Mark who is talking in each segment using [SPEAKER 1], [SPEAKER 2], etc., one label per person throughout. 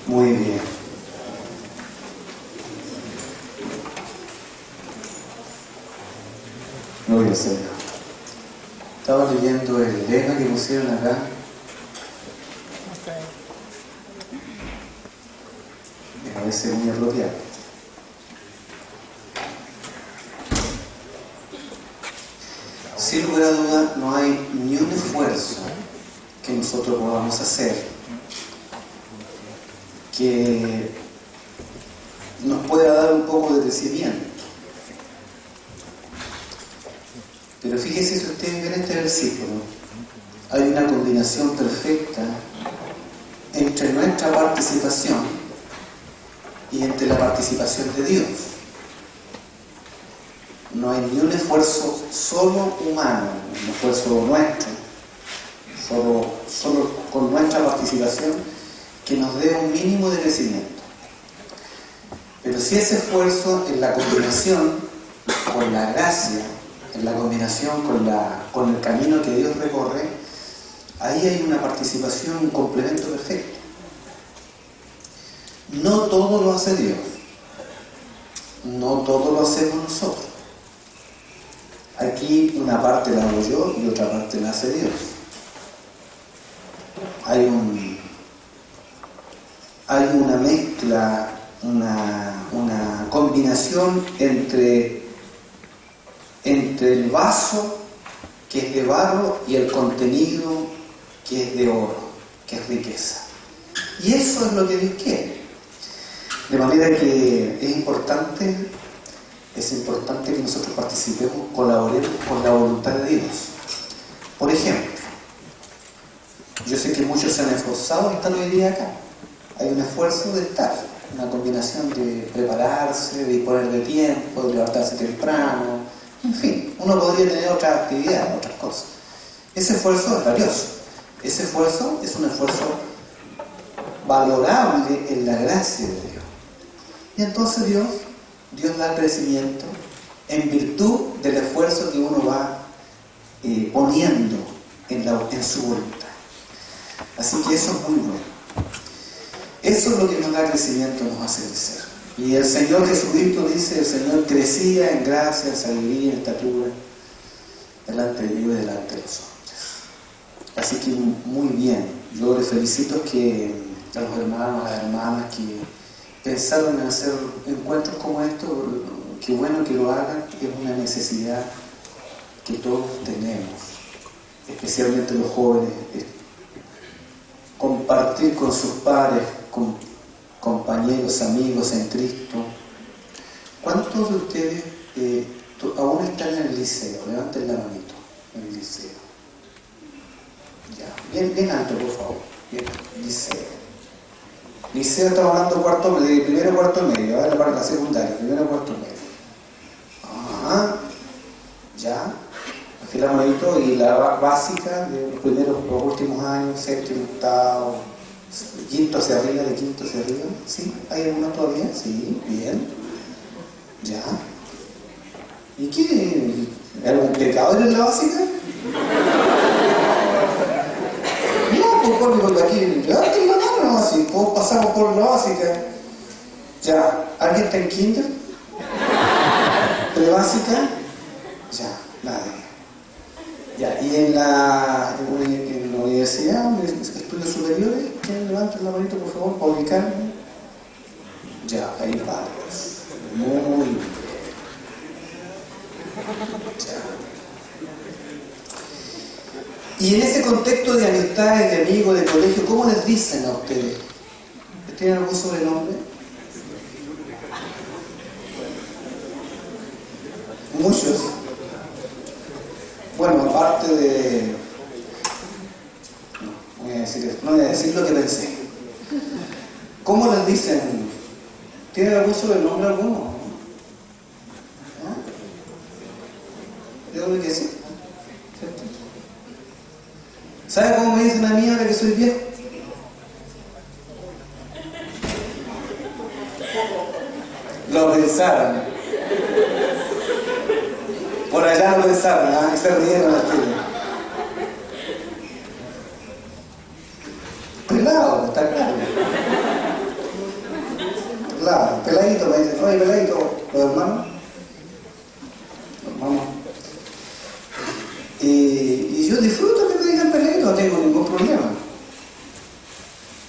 [SPEAKER 1] Muy bien. Gloria al Señor. Estaba leyendo el lema que pusieron acá. Me parece muy apropiado. Sin lugar a duda, no hay ni un esfuerzo que nosotros podamos hacer que nos pueda dar un poco de crecimiento. Pero fíjese, si ustedes ven este versículo, hay una combinación perfecta entre nuestra participación y entre la participación de Dios. No hay ni un esfuerzo solo humano, un esfuerzo nuestro, solo con nuestra participación, que nos dé un mínimo de crecimiento. Pero si ese esfuerzo en la combinación con la gracia, en la combinación con el camino que Dios recorre, ahí hay una participación, un complemento perfecto. No todo lo hace Dios, no todo lo hacemos nosotros. Aquí una parte la hago yo y otra parte la hace Dios. Hay una mezcla, una combinación entre el vaso, que es de barro, y el contenido, que es de oro, que es riqueza. Y eso es lo que Dios quiere. De manera que es importante que nosotros participemos, colaboremos con la voluntad de Dios. Por ejemplo, yo sé que muchos se han esforzado y están hoy día acá. Hay un esfuerzo de estar, una combinación de prepararse, de disponer de tiempo, de levantarse temprano, en fin, uno podría tener otras actividades, otras cosas. Ese esfuerzo es valioso. Ese esfuerzo es un esfuerzo valorable en la gracia de Dios. Y entonces Dios da crecimiento en virtud del esfuerzo que uno va poniendo en su voluntad. Así que eso es muy bueno. Eso es lo que nos da crecimiento, nos hace crecer. Y el Señor Jesucristo dice, el Señor crecía en gracia, en sabiduría, en estatura, delante de Dios y delante de los hombres. Así que muy bien. Yo les felicito a los hermanos, a las hermanas que pensaron en hacer encuentros como estos. Qué bueno que lo hagan, es una necesidad que todos tenemos, especialmente los jóvenes. Compartir con sus pares, con compañeros, amigos en Cristo. ¿Cuántos de ustedes aún están en el liceo? Levanten la manito, en el liceo. Ya, bien alto, por favor. Bien, liceo. Liceo, estamos hablando de primero cuarto medio, ahora para la secundaria, primero cuarto medio. Ajá, ya. Aquí la manito, y la básica de los últimos años, séptimo, octavo, quinto hacia arriba, de quinto hacia arriba. ¿Sí? ¿Hay algunos todavía? Sí, bien. Ya. ¿Y qué? ¿Algún pecado en la básica? No, porque aquí, levanten la mano nomás, así, todos pasamos por la básica. Ya. ¿Alguien está en kinder? ¿Pre-básica? Ya, nadie. Ya, y en la universidad, estudios superiores, ¿quieren levantar la manito, por favor, para ubicarme? Ya, hay varios. Muy bien. Ya. Y en ese contexto de amistades, de amigos, de colegio, ¿cómo les dicen a ustedes? ¿Tienen algún sobrenombre? Muchos. Bueno, aparte de... No voy a decir lo que pensé. ¿Cómo les dicen? ¿Tienen algún sobrenombre alguno? ¿No? Yo creo que sí. ¿Cierto? ¿Sabe cómo me dicen a mí ahora que soy viejo? Lo pensaron. Por allá lo pensaron, ¿ah? Y se rieron al tiro. Pelado, está claro. Claro, peladito, me dicen, oye, peladito, los hermanos. Y yo disfruto que me digan peladito, no tengo ningún problema.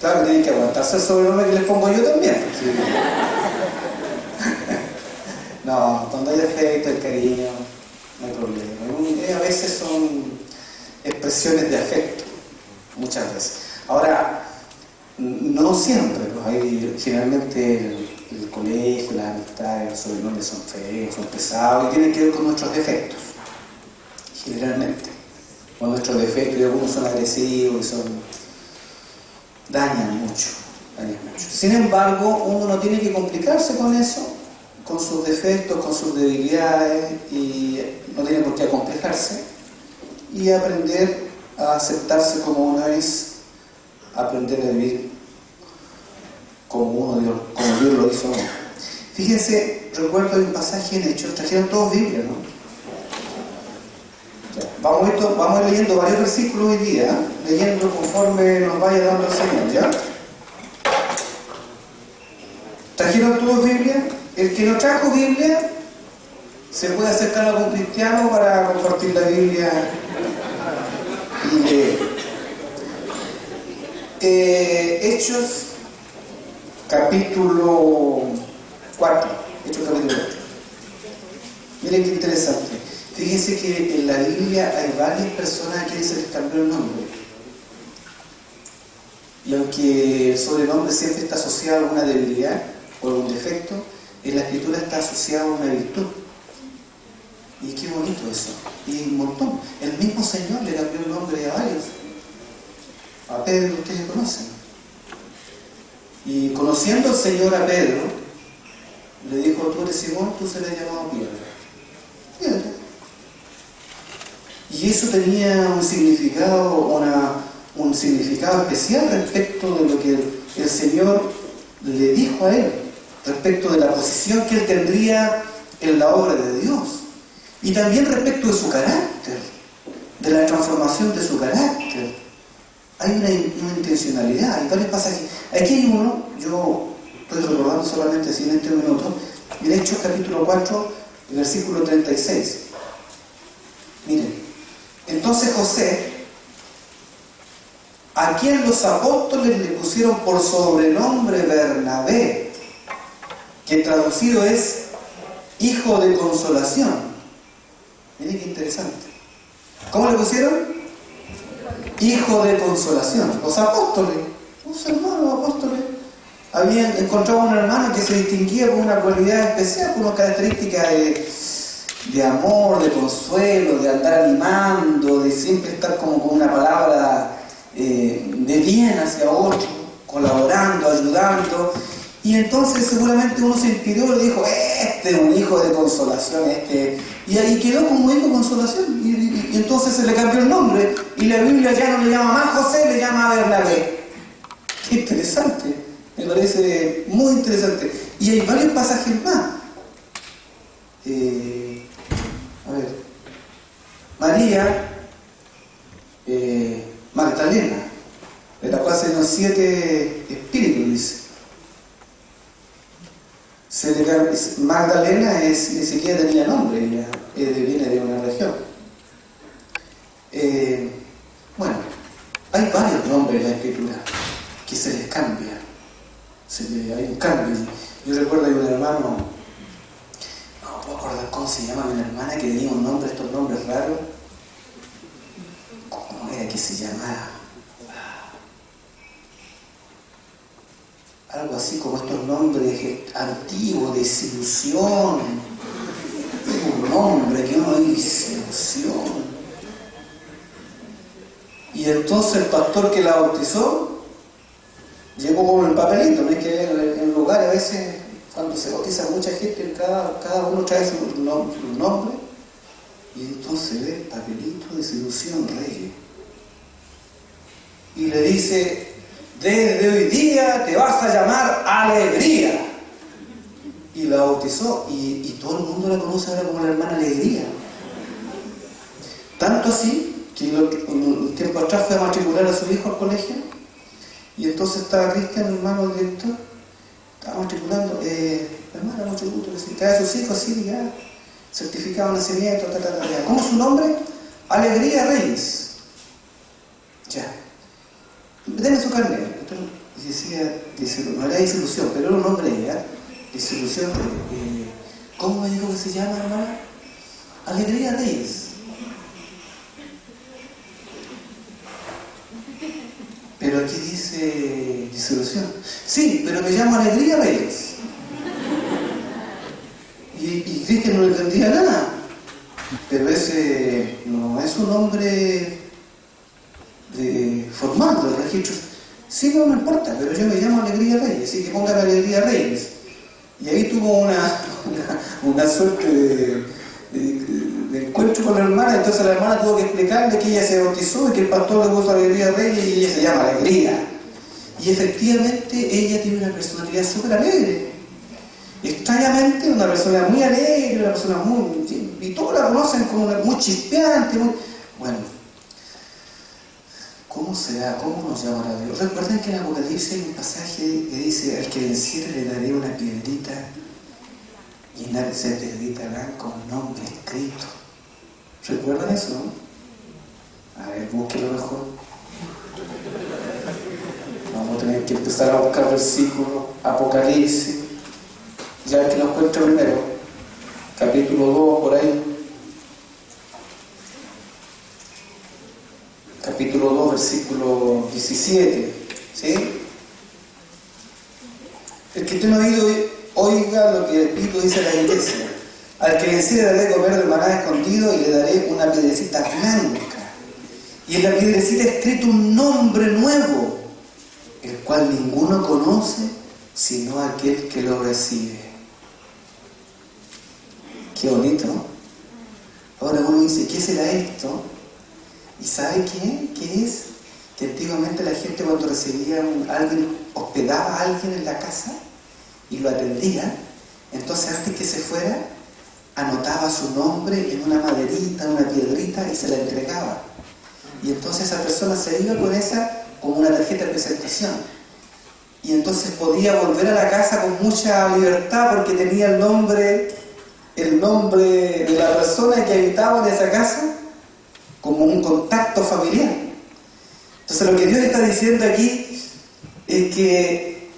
[SPEAKER 1] Claro, tienen que aguantarse el sobrenombre que les pongo yo también. ¿Sí? No, cuando hay afecto, el cariño, no hay problema. A veces son expresiones de afecto, muchas veces. Ahora, no siempre, pues hay, generalmente el colegio, las amistades, los sobrenombres son feos, son pesados y tienen que ver con nuestros defectos, generalmente. Con nuestros defectos, y algunos son agresivos y dañan mucho. Sin embargo, uno no tiene que complicarse con eso, con sus defectos, con sus debilidades, y no tiene por qué acomplejarse, y aprender a aceptarse como uno es, aprender a vivir como Dios lo hizo. Fíjense, recuerdo un pasaje en Hechos, trajeron todos Biblia, ¿no? Vamos a ir leyendo varios versículos hoy día, leyendo conforme nos vaya dando el Señor, ¿ya? ¿Trajeron todos Biblia? El que no trajo Biblia se puede acercar a algún cristiano para compartir la Biblia y leer. Hechos capítulo 4. Hechos capítulo 4. Miren qué interesante. Fíjense que en la Biblia hay varias personas a quienes se les cambió el nombre. Y aunque el sobrenombre siempre está asociado a una debilidad o a un defecto, en la Escritura está asociado a una virtud. Y qué bonito eso. Y un montón. El mismo Señor le cambió el nombre a varios. A Pedro, ustedes conocen. Y conociendo el Señor a Pedro, le dijo: tú eres Simón, tú serás llamado Piedra. Y eso tenía un significado, un significado especial respecto de lo que el Señor le dijo a él, respecto de la posición que él tendría en la obra de Dios, y también respecto de su carácter, de la transformación de su carácter. Hay una intencionalidad, hay varios pasajes. Aquí hay uno, yo estoy recordando solamente así en este minuto, en Hechos capítulo 4, versículo 36. Miren, entonces José, a quien los apóstoles le pusieron por sobrenombre Bernabé, que traducido es hijo de consolación. Miren qué interesante. ¿Cómo le pusieron? Hijo de consolación. Los apóstoles, los hermanos apóstoles, habían encontrado a un hermano que se distinguía con una cualidad especial, con una característica de amor, de consuelo, de andar animando, de siempre estar como con una palabra de bien hacia otro, colaborando, ayudando. Y entonces seguramente uno se inspiró y le dijo: este es un hijo de consolación, y ahí quedó como hijo de consolación. Y entonces se le cambió el nombre, y la Biblia ya no le llama más José, le llama Bernabé. Qué interesante, me parece muy interesante. Y hay varios pasajes más. A ver, María Magdalena, de la cual se nos 7 espíritus, dice. Magdalena ni siquiera tenía nombre, ella viene de una región. Bueno, hay varios nombres en la Escritura que se les cambia. Hay un cambio. Yo recuerdo que un hermano, no puedo acordar cómo se llama, una hermana que tenía un nombre, estos nombres raros. ¿Cómo era que se llamaba? Algo así como estos nombres antiguos, desilusión. Un nombre que uno dice, desilusión. Y entonces el pastor que la bautizó llegó con el papelito. No es que en lugares a veces, cuando se bautiza mucha gente, cada uno trae su nombre. Y entonces ve el papelito, desilusión, Reyes. Y le dice: desde hoy día te vas a llamar Alegría. Y la bautizó, y todo el mundo la conoce ahora como la hermana Alegría. Tanto así que un tiempo atrás fue a matricular a su hijo al colegio, y entonces estaba Cristian, el hermano director, Estaba matriculando, hermana, mucho gusto, que trae a sus hijos, sí, ya, certificado de nacimiento, ya. ¿Cómo es su nombre? Alegría Reyes. Ya. Deme su carnet. Y decía, no era disolución, pero era un nombre ya. Disolución de, ¿cómo me dijo que se llama, hermana? Alegría Reyes. Pero aquí dice disolución. Sí, pero me llamo Alegría Reyes. Y creí que no le entendía nada. Pero ese no es un nombre formal del registro. Sí, no me importa, pero yo me llamo Alegría Reyes, así que pongan Alegría Reyes. Y ahí tuvo una suerte de encuentro con la hermana. Entonces la hermana tuvo que explicarle que ella se bautizó y que el pastor le puso Alegría Reyes y ella se llama Alegría. Y efectivamente ella tiene una personalidad súper alegre. Extrañamente una persona muy alegre, una persona muy... y todos la conocen como una muy chispeante, muy... Bueno, ¿cómo será? ¿Cómo nos llamará Dios? Recuerden que en Apocalipsis hay un pasaje que dice: al que venciere le daré una piedrita, y en esa piedrita blanca un nombre escrito. ¿Recuerdan eso? No? A ver, búsquenlo mejor. Vamos a tener que empezar a buscar versículos. Apocalipsis. Ya que lo encuentro primero, capítulo 2, por ahí. Capítulo 2, versículo 17. ¿Sí? El que usted no ha oído, oiga lo que el Espíritu dice a la iglesia. Al que venciere daré comer del maná escondido y le daré una piedrecita blanca. Y en la piedrecita escrito un nombre nuevo, el cual ninguno conoce sino aquel que lo recibe. Qué bonito, ¿no? Ahora uno dice, ¿qué será esto? ¿Y sabe qué? ¿Qué es? Que antiguamente la gente cuando recibía alguien, hospedaba a alguien en la casa y lo atendía, entonces antes que se fuera, anotaba su nombre en una maderita, una piedrita y se la entregaba. Y entonces esa persona se iba con esa como una tarjeta de presentación. Y entonces podía volver a la casa con mucha libertad porque tenía el nombre de la persona que habitaba en esa casa como un contacto familiar. Entonces lo que Dios está diciendo aquí es que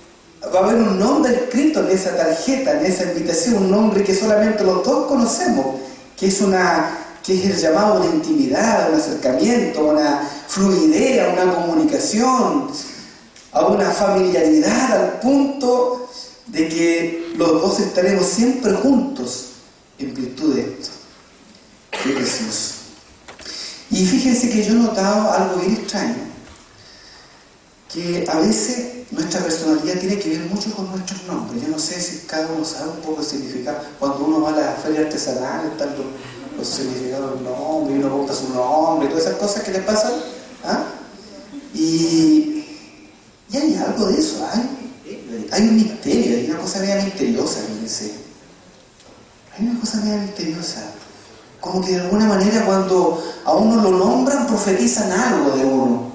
[SPEAKER 1] va a haber un nombre escrito en esa tarjeta, en esa invitación, un nombre que solamente los dos conocemos, que es el llamado de intimidad, un acercamiento, una fluidez, una comunicación, a una familiaridad al punto de que los dos estaremos siempre juntos en virtud de esto. Qué precioso. Y fíjense que yo he notado algo bien extraño, que a veces nuestra personalidad tiene que ver mucho con nuestros nombres. Yo no sé si cada uno sabe un poco el significado. Cuando uno va a la feria artesanal, están los significados del nombre, y uno busca su nombre, todas esas cosas que le pasan. ¿Ah? Y hay algo de eso, hay un misterio, hay una cosa media misteriosa, fíjense. Hay una cosa media misteriosa. Como que de alguna manera cuando a uno lo nombran, profetizan algo de uno.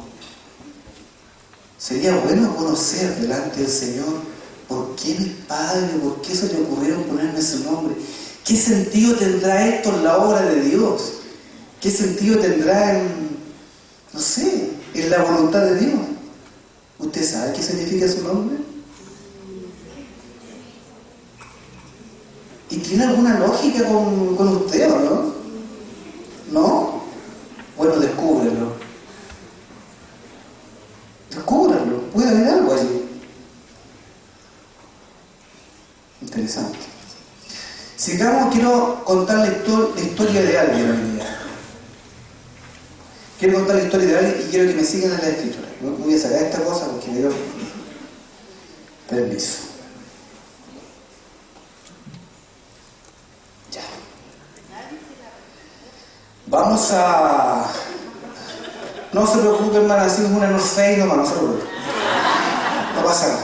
[SPEAKER 1] Sería bueno conocer delante del Señor por qué mi Padre, por qué se le ocurrieron ponerme su nombre. ¿Qué sentido tendrá esto en la obra de Dios? ¿Qué sentido tendrá no sé, en la voluntad de Dios? ¿Usted sabe qué significa su nombre? ¿Y tiene alguna lógica con usted o no? ¿No? Bueno, descúbrelo. Descúbrelo. Puede haber algo allí. Interesante. Sigamos, quiero contar la historia de alguien hoy día. Quiero contar la historia de alguien y quiero que me sigan en la escritura. Voy a sacar esta cosa porque me dio permiso. Ya. Vamos a... No se preocupen, hermano, hacemos una North Face nomás, no se preocupen. No pasa nada.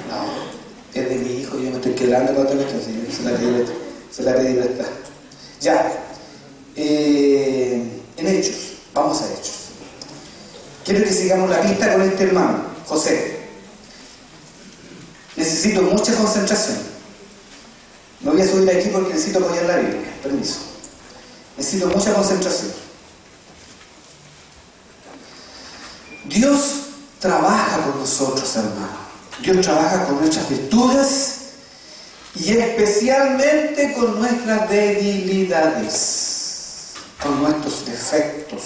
[SPEAKER 1] No, es de mi hijo, yo me estoy quebrando con todo esto, así, se la pedí prestada. Ya. En Hechos, vamos a Hechos. Quiero que sigamos la pista con este hermano, José. necesito mucha concentración. Me voy a subir aquí porque necesito apoyar la Biblia, permiso. Necesito mucha concentración. Dios trabaja con nosotros, hermano. Dios trabaja con nuestras virtudes y especialmente con nuestras debilidades, con nuestros defectos,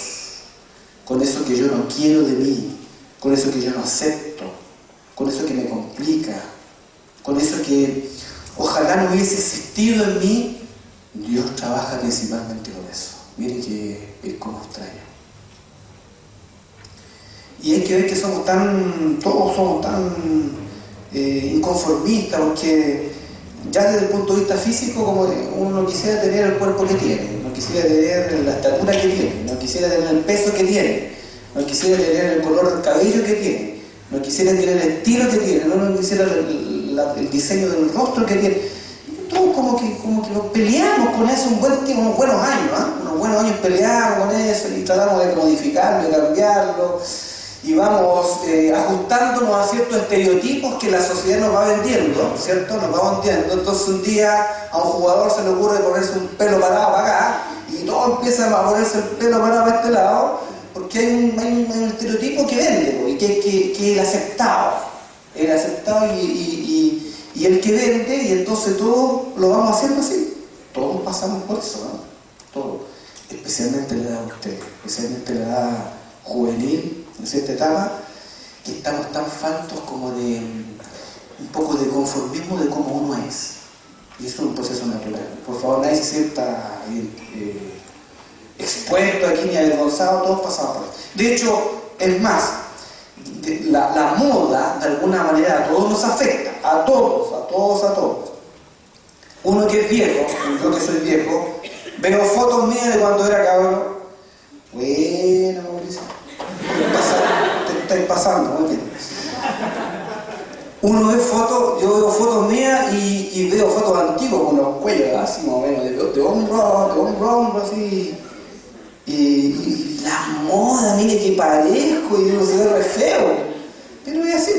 [SPEAKER 1] con eso que yo no quiero de mí, con eso que yo no acepto, con eso que me complica, con eso que ojalá no hubiese existido en mí. Dios trabaja principalmente con eso. Miren que es como extraño. Y hay que ver que todos somos tan inconformistas, porque ya desde el punto de vista físico, como uno no quisiera tener el cuerpo que tiene, no quisiera tener la estatura que tiene, no quisiera tener el peso que tiene, no quisiera tener el color del cabello que tiene, no quisiera tener el estilo que tiene, no quisiera el diseño del rostro que tiene. Todos como que nos peleamos con eso unos buenos años, unos buenos años peleamos con eso y tratamos de modificarlo, de cambiarlo, y vamos ajustándonos a ciertos estereotipos que la sociedad nos va vendiendo, ¿cierto? Nos va vendiendo. Entonces un día a un jugador se le ocurre ponerse un pelo parado para acá y todos empiezan a ponerse el pelo parado para este lado, porque hay un estereotipo que vende, y que es el aceptado. El aceptado y el que vende, y entonces todos lo vamos haciendo así. Todos pasamos por eso, ¿no? Todos. Especialmente la edad de ustedes, especialmente la edad juvenil, en cierta etapa, que estamos tan faltos como de un poco de conformismo de cómo uno es. Y eso es un proceso natural. Por favor, nadie se sienta expuesto aquí ni avergonzado, todos pasamos por eso. De hecho, es más, la moda de alguna manera a todos nos afecta, a todos. Uno que es viejo, yo que soy viejo, veo fotos mías de cuando era cabrón. Bueno, Mauricio, te estáis pasando, muy bien. Uno ve fotos, yo veo fotos mías y veo fotos antiguas con los cuellos así más o menos, de hombro a hombro, así. Y la moda, mire que parezco, y uno se ve re feo. Pero es así.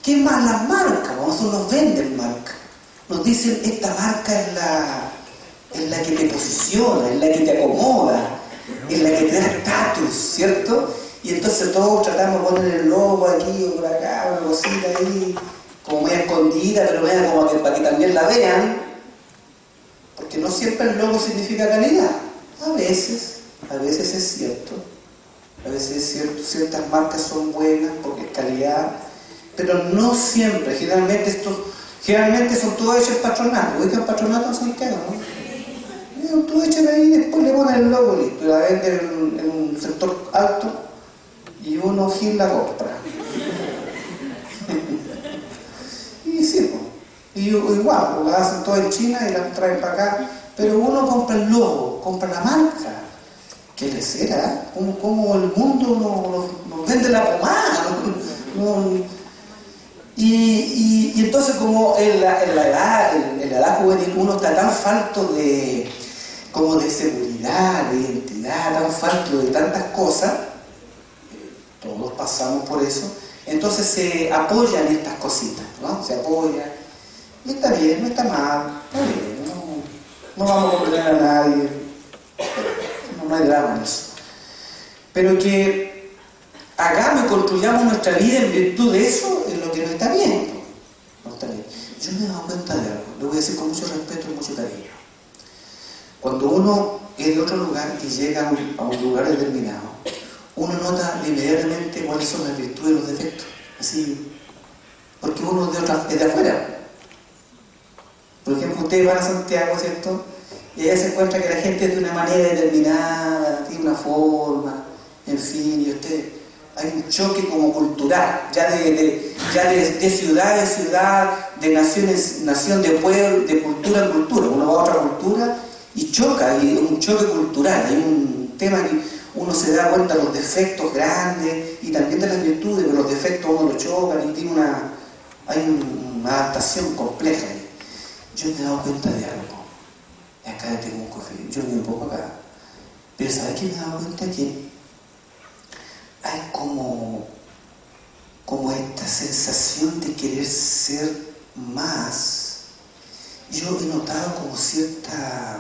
[SPEAKER 1] ¿Qué más? Las marcas, nosotros nos venden marcas. Nos dicen, esta marca es la que te posiciona, es la que te acomoda, es la que te da estatus, ¿cierto? Y entonces todos tratamos de poner el logo aquí o por acá, una cosita ahí, como media escondida, pero media como que para que también la vean, porque no siempre el logo significa calidad. A veces es cierto, ciertas marcas son buenas porque es calidad, pero no siempre. Generalmente son todas hechas patronato. ¿Ves que el patronato en Santiago, no? Tú echan ahí y después le ponen el logo listo, y la venden en un sector alto y uno gil la compra. Y sí, y igual, la hacen todo en China y la traen para acá, pero uno compra el logo, compra la marca. ¿Qué les será? ¿Cómo el mundo nos vende la pomada? Y entonces, como en la edad juvenil uno está tan falto de seguridad, de identidad, tan falto de tantas cosas, todos pasamos por eso, entonces se apoyan estas cositas, ¿no? Se apoyan, y está bien, no está mal, está bien, no vamos a condenar a nadie, no hay drama en eso. Pero que hagamos y construyamos nuestra vida en virtud de eso es lo que no está bien. No está bien. Yo me he dado cuenta de algo, lo voy a decir con mucho respeto y mucho cariño. Cuando uno es de otro lugar y llega a un lugar determinado, uno nota inmediatamente cuáles son las virtudes y los defectos. Así, porque uno es de afuera. Por ejemplo, ustedes van a Santiago, ¿cierto? Y allá se encuentra que la gente es de una manera determinada, tiene una forma, en fin, y usted, hay un choque como cultural, ya de ciudad en ciudad, de nación de pueblo, de cultura en cultura. Uno va a otra cultura y choca, y un choque cultural, hay un tema que uno se da cuenta de los defectos grandes y también de las virtudes, pero los defectos uno lo chocan y hay una adaptación compleja ahí. Yo me he dado cuenta de algo. Acá tengo un café, yo vivo un poco acá. Pero ¿sabes qué me he dado cuenta? Que hay como como esta sensación de querer ser más. Yo he notado como cierta,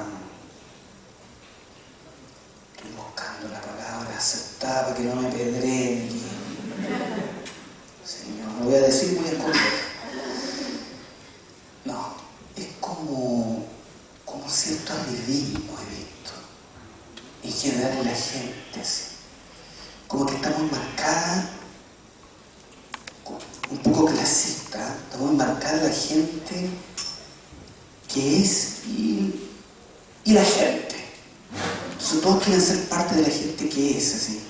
[SPEAKER 1] estoy buscando la palabra aceptada para que no me pedreen, Señor, no voy a decir, voy a esconder. No, es como cierto arribismo he visto, en general en la gente, así. Como que está muy marcada, un poco clasista, está muy marcada la gente que es y la gente. Entonces todos quieren ser parte de la gente que es, así.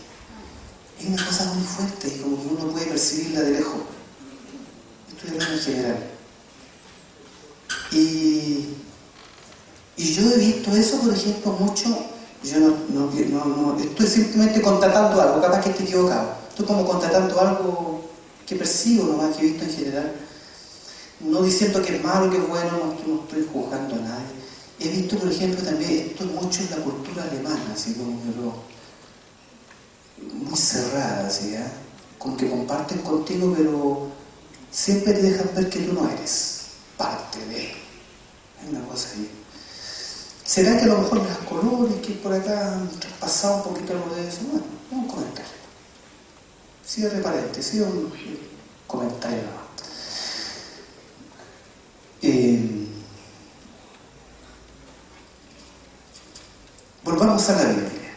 [SPEAKER 1] Es una cosa muy fuerte y como que uno puede percibirla de lejos. Estoy hablando en general. Y yo he visto eso, por ejemplo, mucho. Yo no estoy simplemente constatando algo, capaz que esté equivocado. Estoy como constatando algo que percibo nomás, que he visto en general. No diciendo que es malo, que es bueno, no estoy juzgando a nadie. He visto, por ejemplo, también esto mucho en la cultura alemana, así como muy cerrada, así, ¿eh? Como que comparten contigo, pero siempre te dejan ver que tú no eres parte de. Es una cosa ahí. ¿Será que a lo mejor las colores que por acá han traspasado un poquito algo de eso? Bueno, un comentario. Cierre paréntesis, un comentario nomás. Volvamos a la Biblia.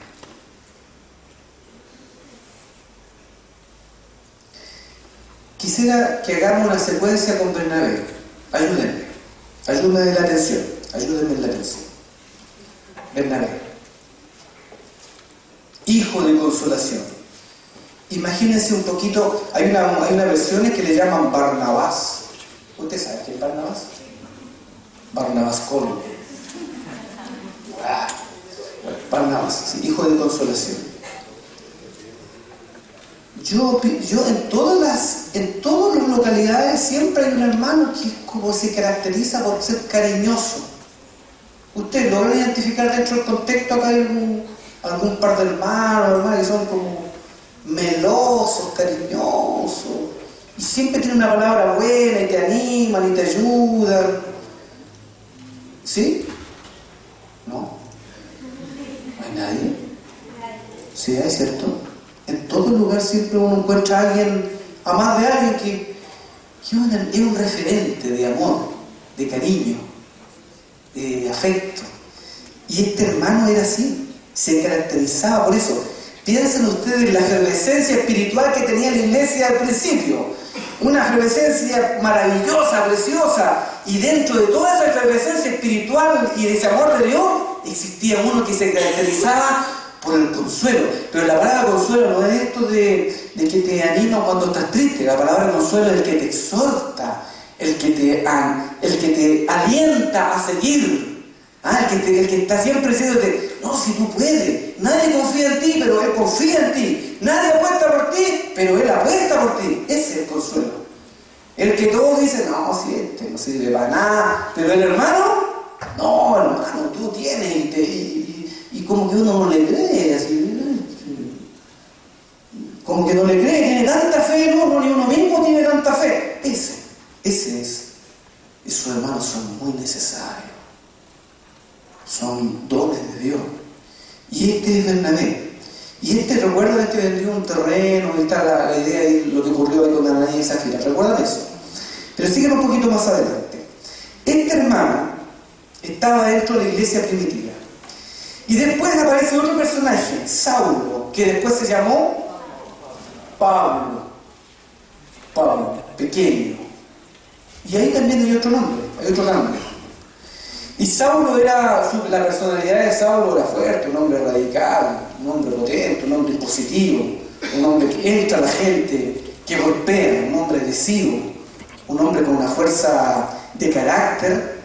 [SPEAKER 1] Quisiera que hagamos una secuencia con Bernabé. Ayúdenme en la atención. Ayúdenme en la atención. Bernabé, hijo de consolación. Imagínense un poquito, hay unas versiones que le llaman Barnabás. ¿Usted sabe quién es Barnabás? Barnabás Colo. Barnabás, sí, hijo de consolación. Yo en todas las localidades siempre hay un hermano que como se caracteriza por ser cariñoso. Ustedes logran identificar dentro del contexto acá hay algún par de hermanos que son como melosos, cariñosos, y siempre tienen una palabra buena y te animan y te ayudan. ¿Sí? ¿No? ¿No hay nadie? Sí, es cierto. En todo lugar siempre uno encuentra a alguien, a más de alguien que es un referente de amor, de cariño, de afecto. Y este hermano era así, se caracterizaba por eso. Piensen ustedes en la efervescencia espiritual que tenía la iglesia al principio. Una efervescencia maravillosa, preciosa. Y dentro de toda esa efervescencia espiritual y de ese amor de Dios, existía uno que se caracterizaba por el consuelo. Pero la palabra consuelo no es esto de que te anima cuando estás triste. La palabra consuelo es el que te exhorta, el que te alienta a seguir. El que está siempre diciéndote, no, si tú puedes. Nadie confía en ti, pero Él confía en ti. Nadie apuesta por ti, pero Él apuesta por ti. Ese es el consuelo. El que todos dicen, no, si este no sirve para nada. Pero el hermano, no, hermano, tú tienes. Y como que uno no le cree, así. Como que no le cree, tiene tanta fe, no, ni uno mismo tiene tanta fe. Ese es. Esos hermanos son muy necesarios. Son dones de Dios. Y este es Bernabé. Y recuerdan, vendió un terreno, y está la idea de lo que ocurrió ahí con Ananías y Zafira. ¿Recuerdan eso? Pero siguen un poquito más adelante. Este hermano estaba dentro de la iglesia primitiva. Y después aparece otro personaje, Saulo, que después se llamó Pablo, pequeño. Y ahí también hay otro nombre. Y Saulo la personalidad de Saulo era fuerte, un hombre radical, un hombre potente, un hombre impositivo, un hombre que entra a la gente, que golpea, un hombre agresivo, un hombre con una fuerza de carácter,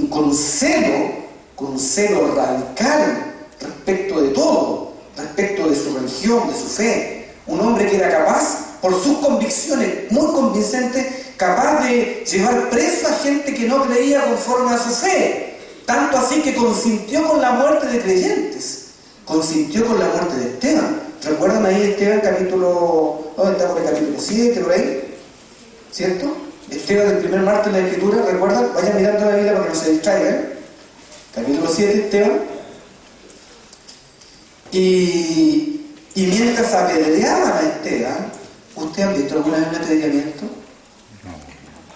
[SPEAKER 1] con un celo radical respecto de todo, respecto de su religión, de su fe. Un hombre que era capaz, por sus convicciones muy convincentes, capaz de llevar preso a gente que no creía conforme a su fe. Tanto así que consintió con la muerte de creyentes. Consintió con la muerte de Esteban, ¿Recuerdan ahí Esteban capítulo... ¿Dónde está? Por el capítulo 7, por ahí, ¿cierto? Esteban, el primer martes de la Escritura, ¿recuerdan? Vayan mirando la Biblia para que no se distraigan. Capítulo 7, Esteban. Y mientras apedreaban a Esteban, ¿ustedes han visto alguna vez un apedreamiento?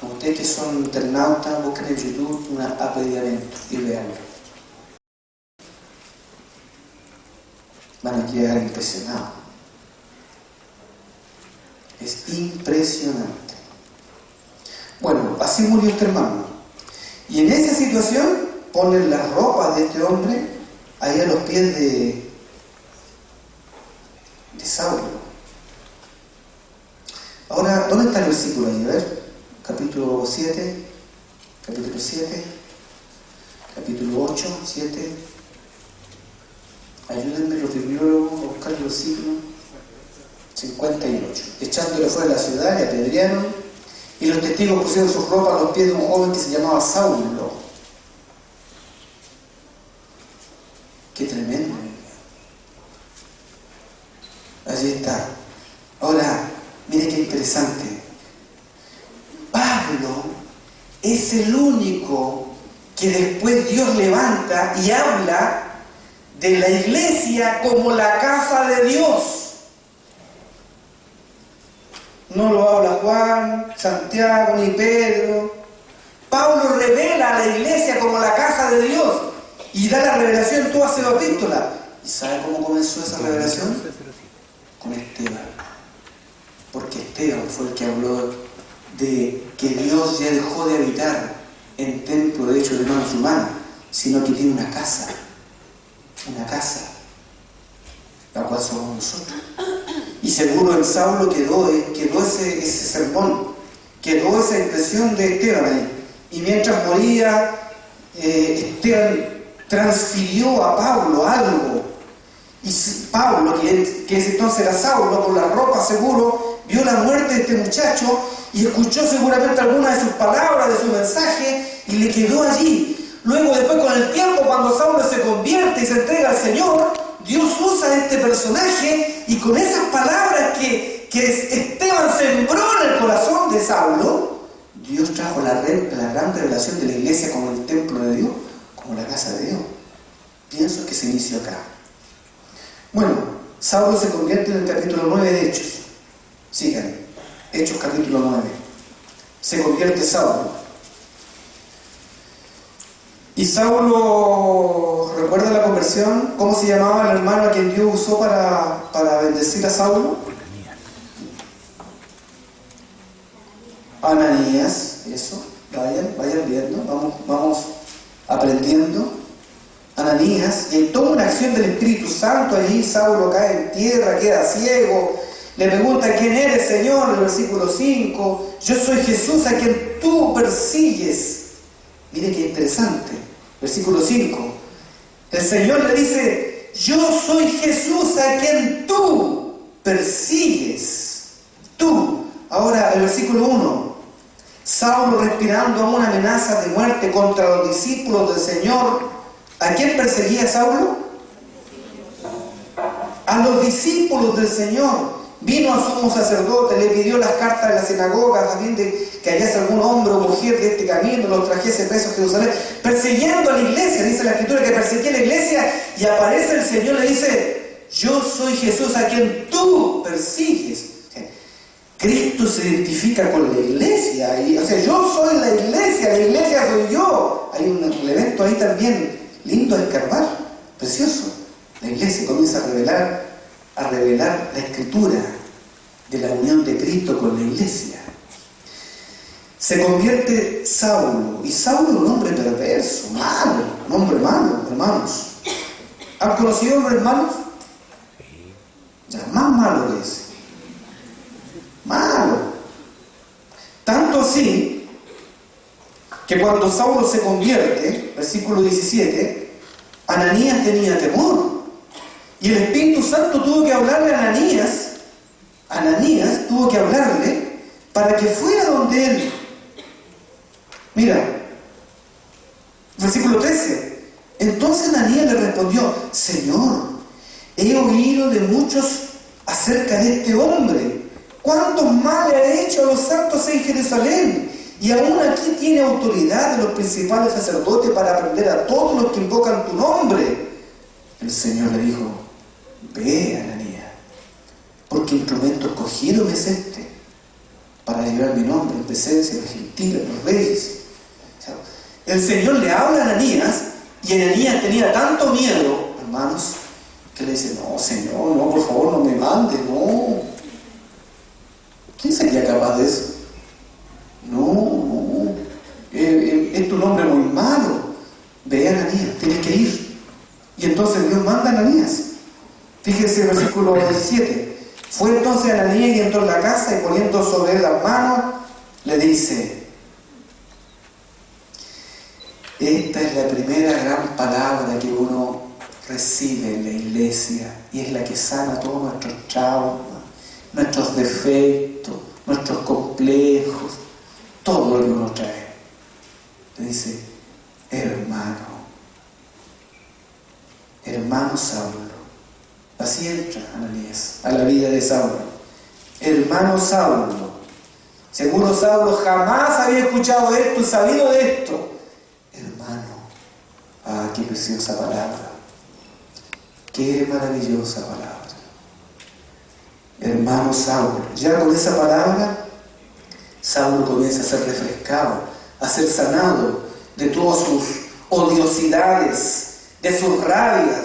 [SPEAKER 1] No. Ustedes que son internautas, busquen en YouTube un apedreamiento y veanlo. Van a quedar impresionados. Es impresionante. Bueno, así murió este hermano. Y en esa situación ponen las ropas de este hombre ahí a los pies de Saulo. Ahora, ¿dónde está el versículo ahí? A ver, capítulo 7, capítulo 7, capítulo 8, 7. Ayúdenme los bibliólogos a buscar el versículo 58. Echándole fuera de la ciudad, le apedrearon, y los testigos pusieron sus ropas a los pies de un joven que se llamaba Saulo. Qué tremendo. Allí está. Ahora, mire qué interesante. Pablo es el único que después Dios levanta y habla de la iglesia como la casa de Dios. No lo habla Juan, Santiago ni Pedro. Pablo revela a la iglesia como la casa de Dios y da la revelación en toda su epístola. ¿Y sabe cómo comenzó esa revelación? Con Esteban. Porque Esteban fue el que habló de que Dios ya dejó de habitar en templo hecho de manos humanas, sino que tiene una casa, la cual somos nosotros. Y seguro en Saulo quedó ese sermón, quedó esa impresión de Esteban ahí. Y mientras moría, Esteban transfirió a Pablo algo. Y Pablo, que ese entonces era Saulo, con la ropa seguro, vio la muerte de este muchacho y escuchó seguramente alguna de sus palabras, de su mensaje, y le quedó allí. Luego, después, con el tiempo, cuando Saulo se convierte y se entrega al Señor, Dios usa a este personaje, y con esas palabras que Esteban sembró en el corazón de Saulo, Dios trajo la gran revelación de la iglesia como el templo de Dios, como la casa de Dios. Pienso que se inició acá. Bueno, Saulo se convierte en el capítulo 9 de Hechos. Sigan, Hechos capítulo 9. Se convierte Saulo. Y Saulo, ¿recuerda la conversión? ¿Cómo se llamaba el hermano a quien Dios usó para bendecir a Saulo? Ananías, eso, vayan viendo, vamos aprendiendo. Ananías, y toma una acción del Espíritu Santo allí. Saulo cae en tierra, queda ciego, le pregunta: ¿quién eres, Señor? En el versículo 5, yo soy Jesús a quien tú persigues. Mire qué interesante, versículo 5, el Señor le dice: yo soy Jesús a quien tú persigues. Tú. Ahora el versículo 1, Saulo, respirando aún amenazas de muerte contra los discípulos del Señor. ¿A quién perseguía Saulo? A los discípulos del Señor. Vino al sumo sacerdote, le pidió las cartas de la sinagoga a fin de que hallase algún hombre o mujer de este camino, los trajese presos a Jerusalén, persiguiendo a la iglesia. Dice la Escritura que perseguía a la iglesia, y aparece el Señor y le dice: yo soy Jesús a quien tú persigues. Cristo se identifica con la iglesia, o sea, yo soy la iglesia soy yo. Hay un elemento ahí también lindo a escarbar, precioso. La iglesia comienza a revelar la escritura de la unión de Cristo con la iglesia. Se convierte Saulo, y Saulo es un hombre perverso, malo, un hombre malo, hermanos. ¿Han conocido hombres malos? Ya, más malo que ese. Malo. Tanto así que cuando Saulo se convierte, versículo 17, Ananías tenía temor. Y el Espíritu Santo tuvo que hablarle a Ananías tuvo que hablarle para que fuera donde él. Mira, versículo 13. Entonces Ananías le respondió: Señor, he oído de muchos acerca de este hombre. ¿Cuántos males ha hecho a los santos en Jerusalén? Y aún aquí tiene autoridad de los principales sacerdotes para prender a todos los que invocan tu nombre. El Señor le dijo: ve, Ananías, porque instrumento escogido me es este, para llevar mi nombre en presencia de los gentiles, de los reyes. O sea, el Señor le habla a Ananías, y Ananías tenía tanto miedo, hermanos, que le dice: no, Señor, no, por favor, no me mande, no. ¿Quién sería capaz de eso? No, es tu nombre muy malo. Ve, Ananías, tienes que ir. Y entonces Dios manda a Ananías. Fíjese el versículo 17. Fue entonces Ananías y entró en la casa, y poniendo sobre él las manos, le dice: esta es la primera gran palabra que uno recibe en la iglesia, y es la que sana todos nuestros traumas, nuestros defectos, nuestros complejos, todo lo que uno trae. Le dice: hermano Saulo. Así entra Ananías a la vida de Saulo. Hermano Saulo. Seguro Saulo jamás había escuchado esto y sabido de esto. Hermano, qué preciosa palabra. Qué maravillosa palabra. Hermano Saulo. Ya con esa palabra, Saulo comienza a ser refrescado, a ser sanado de todas sus odiosidades, de sus rabias,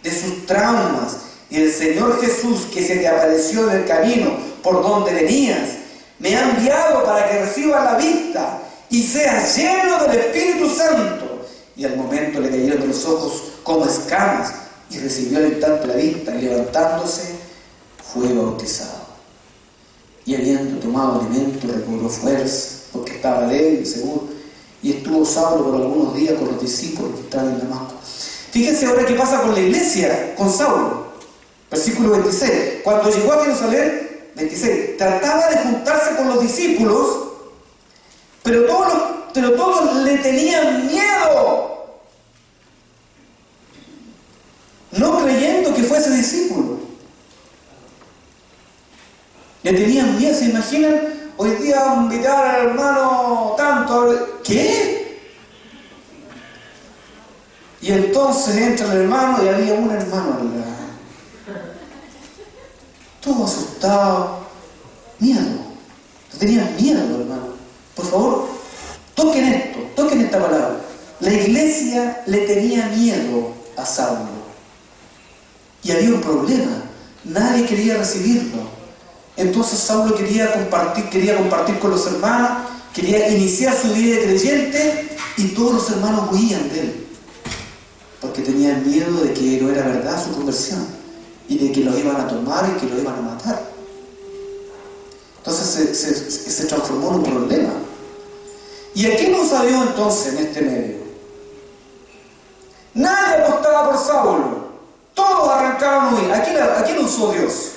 [SPEAKER 1] de sus traumas. Y el Señor Jesús, que se te apareció en el camino por donde venías, me ha enviado para que recibas la vista y seas lleno del Espíritu Santo. Y al momento le cayeron de los ojos como escamas, y recibió al instante la vista, y levantándose fue bautizado. Y habiendo tomado alimento, recobró fuerza, porque estaba débil, seguro. Y estuvo Saulo por algunos días con los discípulos que estaban en Damasco. Fíjense ahora qué pasa con la iglesia, con Saulo. Versículo 26. Cuando llegó a Jerusalén, 26, trataba de juntarse con los discípulos, pero todos le tenían miedo, no creyendo que fuese discípulo. Le tenían miedo. ¿Se imaginan? Hoy día invitar al hermano tanto. ¿Qué? Y entonces entra el hermano, y había un hermano al lado. Todo asustado. Miedo. Tenían miedo, hermano. Por favor, toquen esto, toquen esta palabra. La iglesia le tenía miedo a Saulo. Y había un problema. Nadie quería recibirlo. Entonces Saulo quería compartir con los hermanos, quería iniciar su vida de creyente, y todos los hermanos huían de él, porque tenían miedo de que no era verdad su conversión, y de que lo iban a tomar y que lo iban a matar. Entonces se transformó en un problema. ¿Y a quién nos salió entonces en este medio? Nadie apostaba por Saulo, todos arrancaban a huir. ¿A quién usó Dios?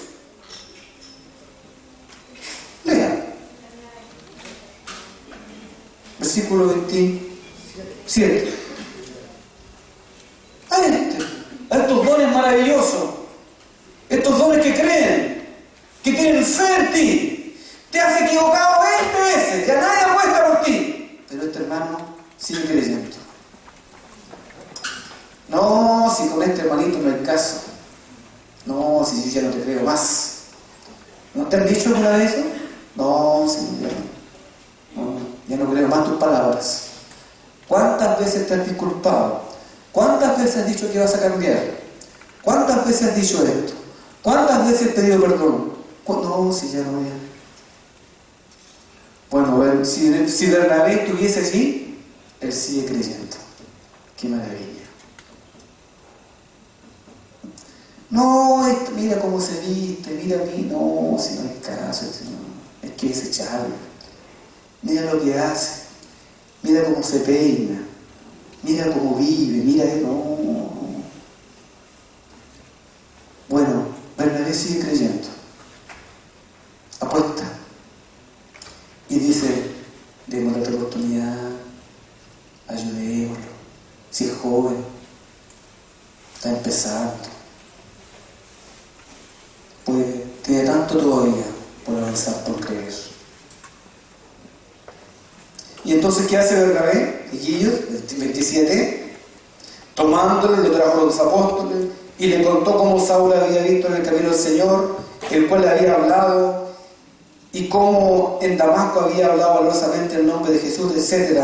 [SPEAKER 1] Lea. Versículo 27. A estos dones maravillosos, estos dones que creen, que tienen fe en ti. Te has equivocado 20 veces, ya nadie apuesta por ti, pero este hermano sigue creyendo. No, si con este hermanito no hay caso. No, si yo ya no te creo más. ¿No te han dicho alguna vez eso? No, sí, ya no creo más tus palabras. ¿Cuántas veces te has disculpado? ¿Cuántas veces has dicho que vas a cambiar? ¿Cuántas veces has dicho esto? ¿Cuántas veces has pedido perdón? No, si ya no, ya. Bueno, si Bernabé estuviese allí, él sigue creyendo. ¡Qué maravilla! No, mira cómo se viste, mira a mí. No, si no hay caso, es que es echarlo. Mira lo que hace, mira cómo se peina, mira cómo vive, mira, no. Bueno, Bernabé sigue creyendo, apuesta, y dice: démosle otra oportunidad, ayudémoslo, si es joven, está empezando, puede tanto todavía por avanzar, por creer. Y entonces, ¿qué hace Bernabé? Chiquillos, el 27, tomándolo, lo trajo a los apóstoles y le contó cómo Saulo había visto en el camino del Señor, el cual le había hablado, y cómo en Damasco había hablado valorosamente el nombre de Jesús, etc.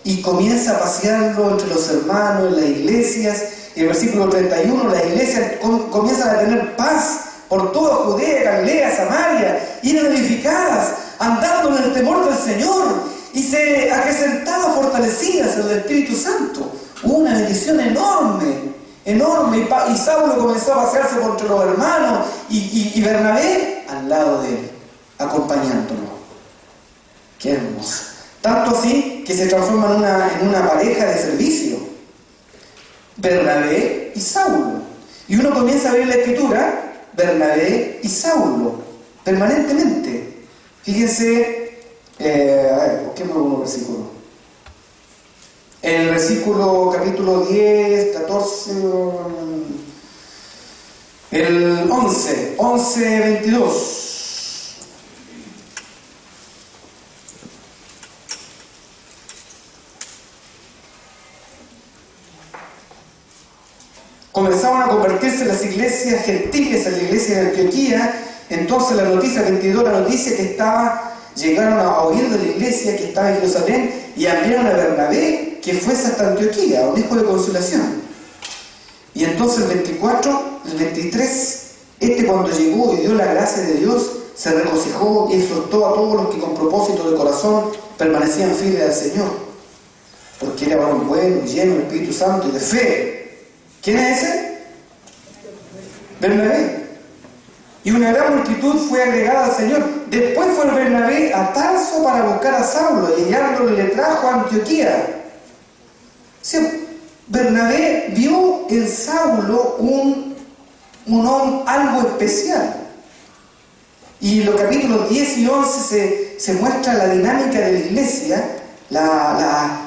[SPEAKER 1] Y comienza a pasearlo entre los hermanos, en las iglesias. Y el versículo 31, las iglesias comienzan a tener paz por toda Judea, Galilea, Samaria, y eran edificadas, andando en el temor del Señor, y se acrecentaban fortalecidas en el Espíritu Santo. Hubo una bendición enorme, enorme, y Saulo comenzó a pasearse por entre los hermanos, y Bernabé al lado de él, acompañándolo. Qué hermoso. Tanto así que se transforman en una pareja de servicio, Bernabé y Saulo. Y uno comienza a ver la Escritura, Bernabé y Saulo, permanentemente. Fíjense, a ver, busquemos algunos versículos. En el versículo capítulo 10, 14, el 11, 22. Comenzaban a convertirse las iglesias gentiles en la iglesia de Antioquía. Entonces la noticia 22, la noticia que llegaron a oír de la iglesia que estaba en Jerusalén, y enviaron a Bernabé que fuese hasta Antioquía, un hijo de consolación. Y entonces el 24, el 23, cuando llegó y dio la gracia de Dios, se regocijó y exhortó a todos los que con propósito de corazón permanecían fieles al Señor, porque era varón bueno, lleno del Espíritu Santo y de fe. ¿Quién es ese? Bernabé. Y una gran multitud fue agregada al Señor. Después fue Bernabé a Tarso para buscar a Saulo, y hallándolo le trajo a Antioquía. O sea, Bernabé vio en Saulo un hombre, algo especial. Y en los capítulos 10 y 11 se muestra la dinámica de la iglesia, la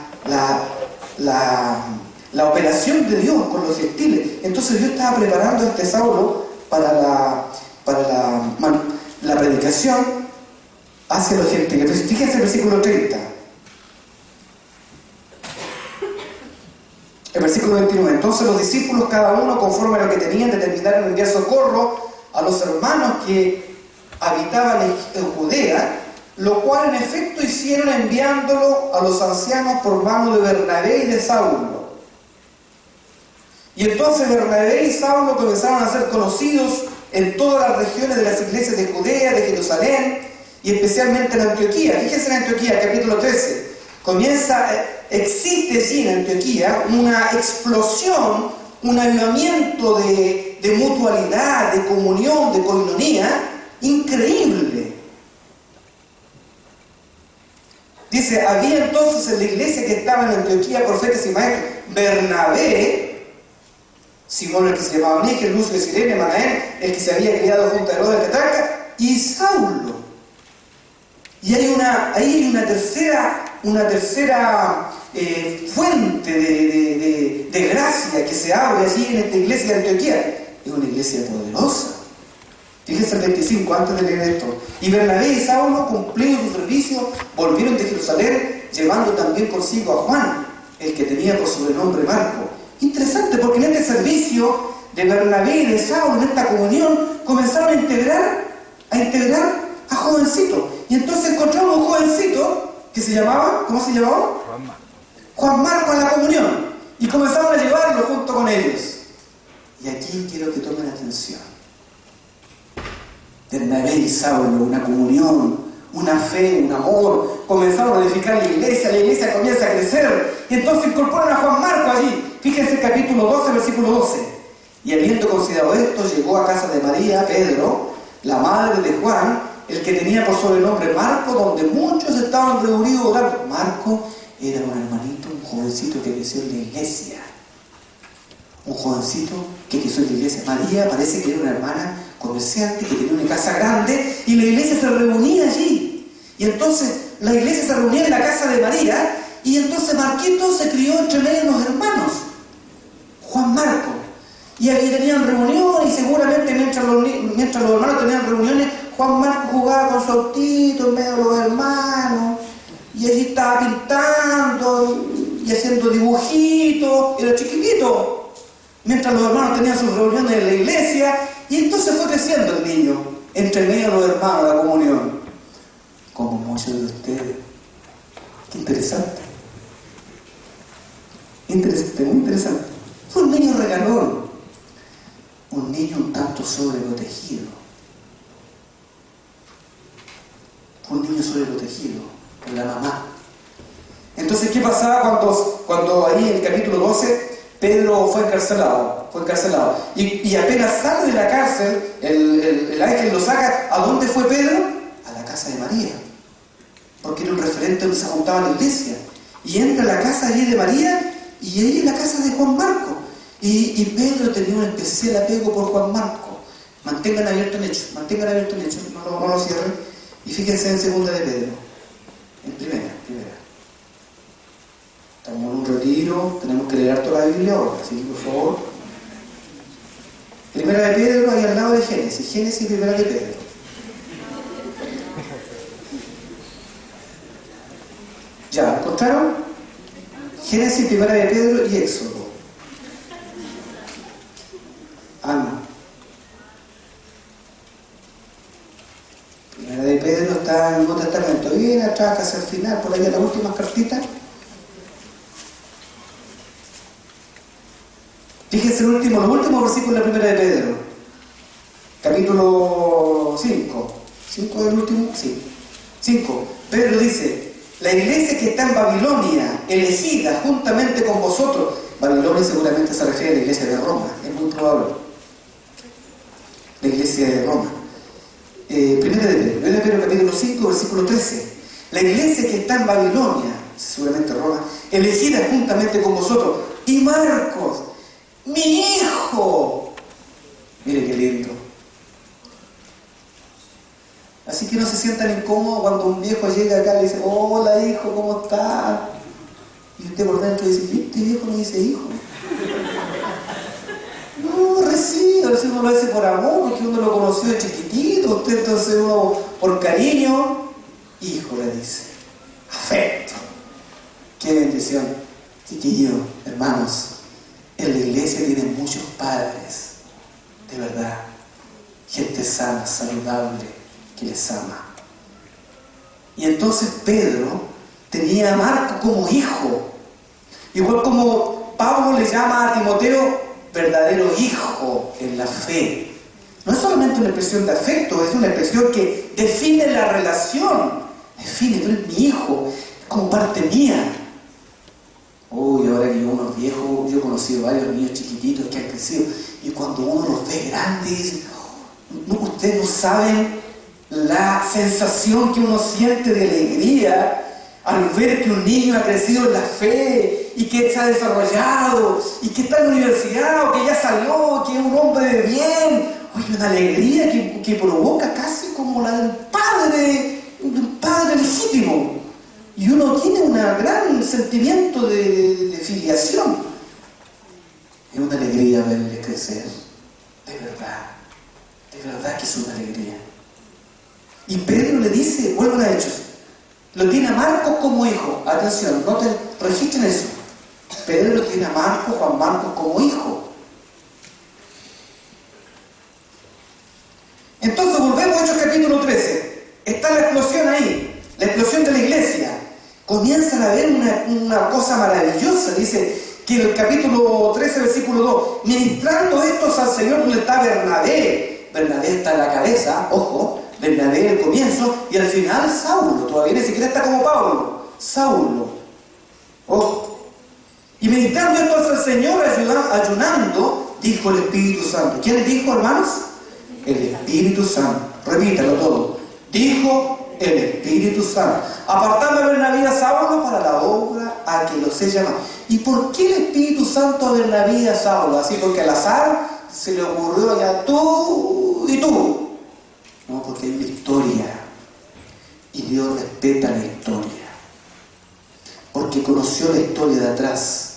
[SPEAKER 1] operación de Dios con los gentiles. Entonces Dios estaba preparando a este Saulo para la predicación hacia los gentiles. Fíjense el versículo 30. El versículo 29. Entonces los discípulos, cada uno conforme a lo que tenían, determinaron enviar socorro a los hermanos que habitaban en Judea, lo cual en efecto hicieron, enviándolo a los ancianos por mano de Bernabé y de Saulo. Y entonces Bernabé y Saulo comenzaron a ser conocidos en todas las regiones de las iglesias de Judea, de Jerusalén, y especialmente en Antioquía. Fíjense en Antioquía, capítulo 13. Existe allí en Antioquía una explosión, un avivamiento de mutualidad, de comunión, de coinonía, increíble. Dice, había entonces en la iglesia que estaba en Antioquía profetas y maestros, Bernabé, Simón el que se llamaba Níger, Lucio de Cirene, Manaén, el que se había criado junto a Herodes de Tetrarca, y Saulo. Y ahí hay una tercera fuente de gracia que se abre allí en esta iglesia de Antioquía. Es una iglesia poderosa. Fíjense el 25, antes de leer esto. Y Bernabé y Saulo, cumplido su servicio, volvieron de Jerusalén, llevando también consigo a Juan, el que tenía por sobrenombre Marco. Interesante, porque en este servicio de Bernabé y de Saulo, en esta comunión, comenzaron a integrar a jovencitos. Y entonces encontramos un jovencito que se llamaba, ¿cómo se llamaba? Juan Marco, en la comunión. Y comenzaron a llevarlo junto con ellos. Y aquí quiero que tomen atención. Bernabé y Saulo, una comunión, una fe, un amor, comenzaron a edificar la iglesia comienza a crecer, y entonces incorporan a Juan Marco allí. Fíjense el capítulo 12, versículo 12. Y habiendo considerado esto, llegó a casa de María, Pedro, la madre de Juan, el que tenía por sobrenombre Marco, donde muchos estaban reunidos orando. Marco era un hermanito, un jovencito que creció en la iglesia. Un jovencito que creció en la iglesia. María parece que era una hermana comerciante que tenía una casa grande, y la iglesia se reunía allí. Y entonces la iglesia se reunía en la casa de María, y entonces Marquito se crió entre medio de los hermanos, Juan Marco. Y ahí tenían reuniones, y seguramente mientras los hermanos tenían reuniones, Juan Marcos jugaba con su autito en medio de los hermanos, y allí estaba pintando y haciendo dibujitos, era chiquitito, mientras los hermanos tenían sus reuniones en la iglesia, y entonces fue creciendo el niño, entre medio de los hermanos, la comunión, como muchos de ustedes. Qué interesante. Interesante, muy interesante. Fue un niño regalón, un niño un tanto sobreprotegido. Fue un niño sobreprotegido por la mamá. Entonces, ¿qué pasaba cuando ahí en el capítulo 12 Pedro fue encarcelado? Y apenas sale de la cárcel, el ángel lo saca. ¿A dónde fue Pedro? A la casa de María, porque era un referente donde se juntaba la iglesia. Y entra a la casa allí de María, y ahí en la casa de Juan Marcos. Y Pedro tenía un especial apego por Juan Marcos. Mantengan abierto el hecho, no lo cierren. Y fíjense en segunda de Pedro, en primera. Estamos en un retiro, tenemos que leer toda la Biblia ahora, así que por favor. Primera de Pedro, ahí al lado de Génesis, primera de Pedro. ¿Ya encontraron? Génesis, primera de Pedro y Éxodo. No. Primera de Pedro está en el Nuevo Testamento, bien atrás, casi al final, por ahí en las últimas cartitas. Fíjense los últimos versículos de la primera de Pedro, capítulo 5. ¿5 es el último? Sí. 5. Pedro dice: la iglesia que está en Babilonia, elegida juntamente con vosotros. Babilonia seguramente se refiere a la iglesia de Roma, es muy probable. La iglesia de Roma. Primera de Pedro, capítulo 5, versículo 13. La iglesia que está en Babilonia, seguramente Roma, elegida juntamente con vosotros. Y Marcos, mi hijo. Mire qué lindo. Así que no se sientan incómodos cuando un viejo llega acá y le dice: hola hijo, ¿cómo estás? Y usted por dentro dice: ¿y este viejo no dice hijo? No, recién uno lo hace por amor, porque uno lo conoció de chiquitito, usted entonces uno por cariño, hijo le dice, afecto. Qué bendición. Chiquillos, hermanos, en la iglesia tienen muchos padres, de verdad, gente sana, saludable, que les ama. Y entonces Pedro tenía a Marco como hijo, igual como Pablo le llama a Timoteo verdadero hijo en la fe. No es solamente una expresión de afecto, es una expresión que define la relación. Define: tú eres mi hijo, como parte mía. Uy, ahora que uno es viejo, yo he conocido varios niños chiquititos que han crecido, y cuando uno los ve grandes, ustedes no saben la sensación que uno siente de alegría al ver que un niño ha crecido en la fe y que se ha desarrollado y que está en la universidad o que ya salió, que es un hombre de bien. Oye, una alegría que provoca casi como la de un padre legítimo, y uno tiene un gran sentimiento de filiación. Es una alegría verle crecer, de verdad que es una alegría. Y Pedro le dice, vuelvan a Hechos, lo tiene a Marcos como hijo. Atención, registren eso. Pedro tiene a Marcos, Juan Marcos, como hijo. Entonces volvemos a Hechos capítulo 13. Está la explosión ahí, la explosión de la iglesia. Comienzan a ver una cosa maravillosa. Dice que en el capítulo 13, versículo 2, ministrando estos al Señor, donde está Bernabé. Bernabé está en la cabeza, ojo. Bernabé el comienzo, y al final Saulo, todavía ni siquiera está como Pablo, Saulo. Ojo. Y ministrando esto al Señor, ayunando, dijo el Espíritu Santo. ¿Quién le dijo, hermanos? El Espíritu Santo. Repítalo todo. Dijo el Espíritu Santo: apartadme a Bernabé y a Saulo para la obra a que los he llamado. ¿Y por qué el Espíritu Santo a Bernabé y a Saulo? Así porque al azar se le ocurrió ya tú y tú. No, porque hay una historia, y Dios respeta la historia, porque conoció la historia de atrás,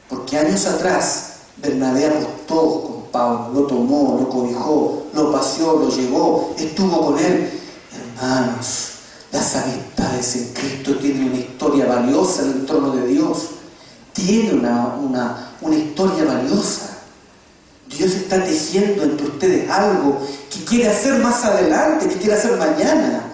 [SPEAKER 1] porque años atrás Bernabé apostó con Pablo, lo tomó, lo cobijó, lo paseó, lo llevó, estuvo con él. Hermanos, las amistades en Cristo tienen una historia valiosa en el trono de Dios. Tiene una historia valiosa. Dios está tejiendo entre ustedes algo que quiere hacer más adelante, que quiere hacer mañana.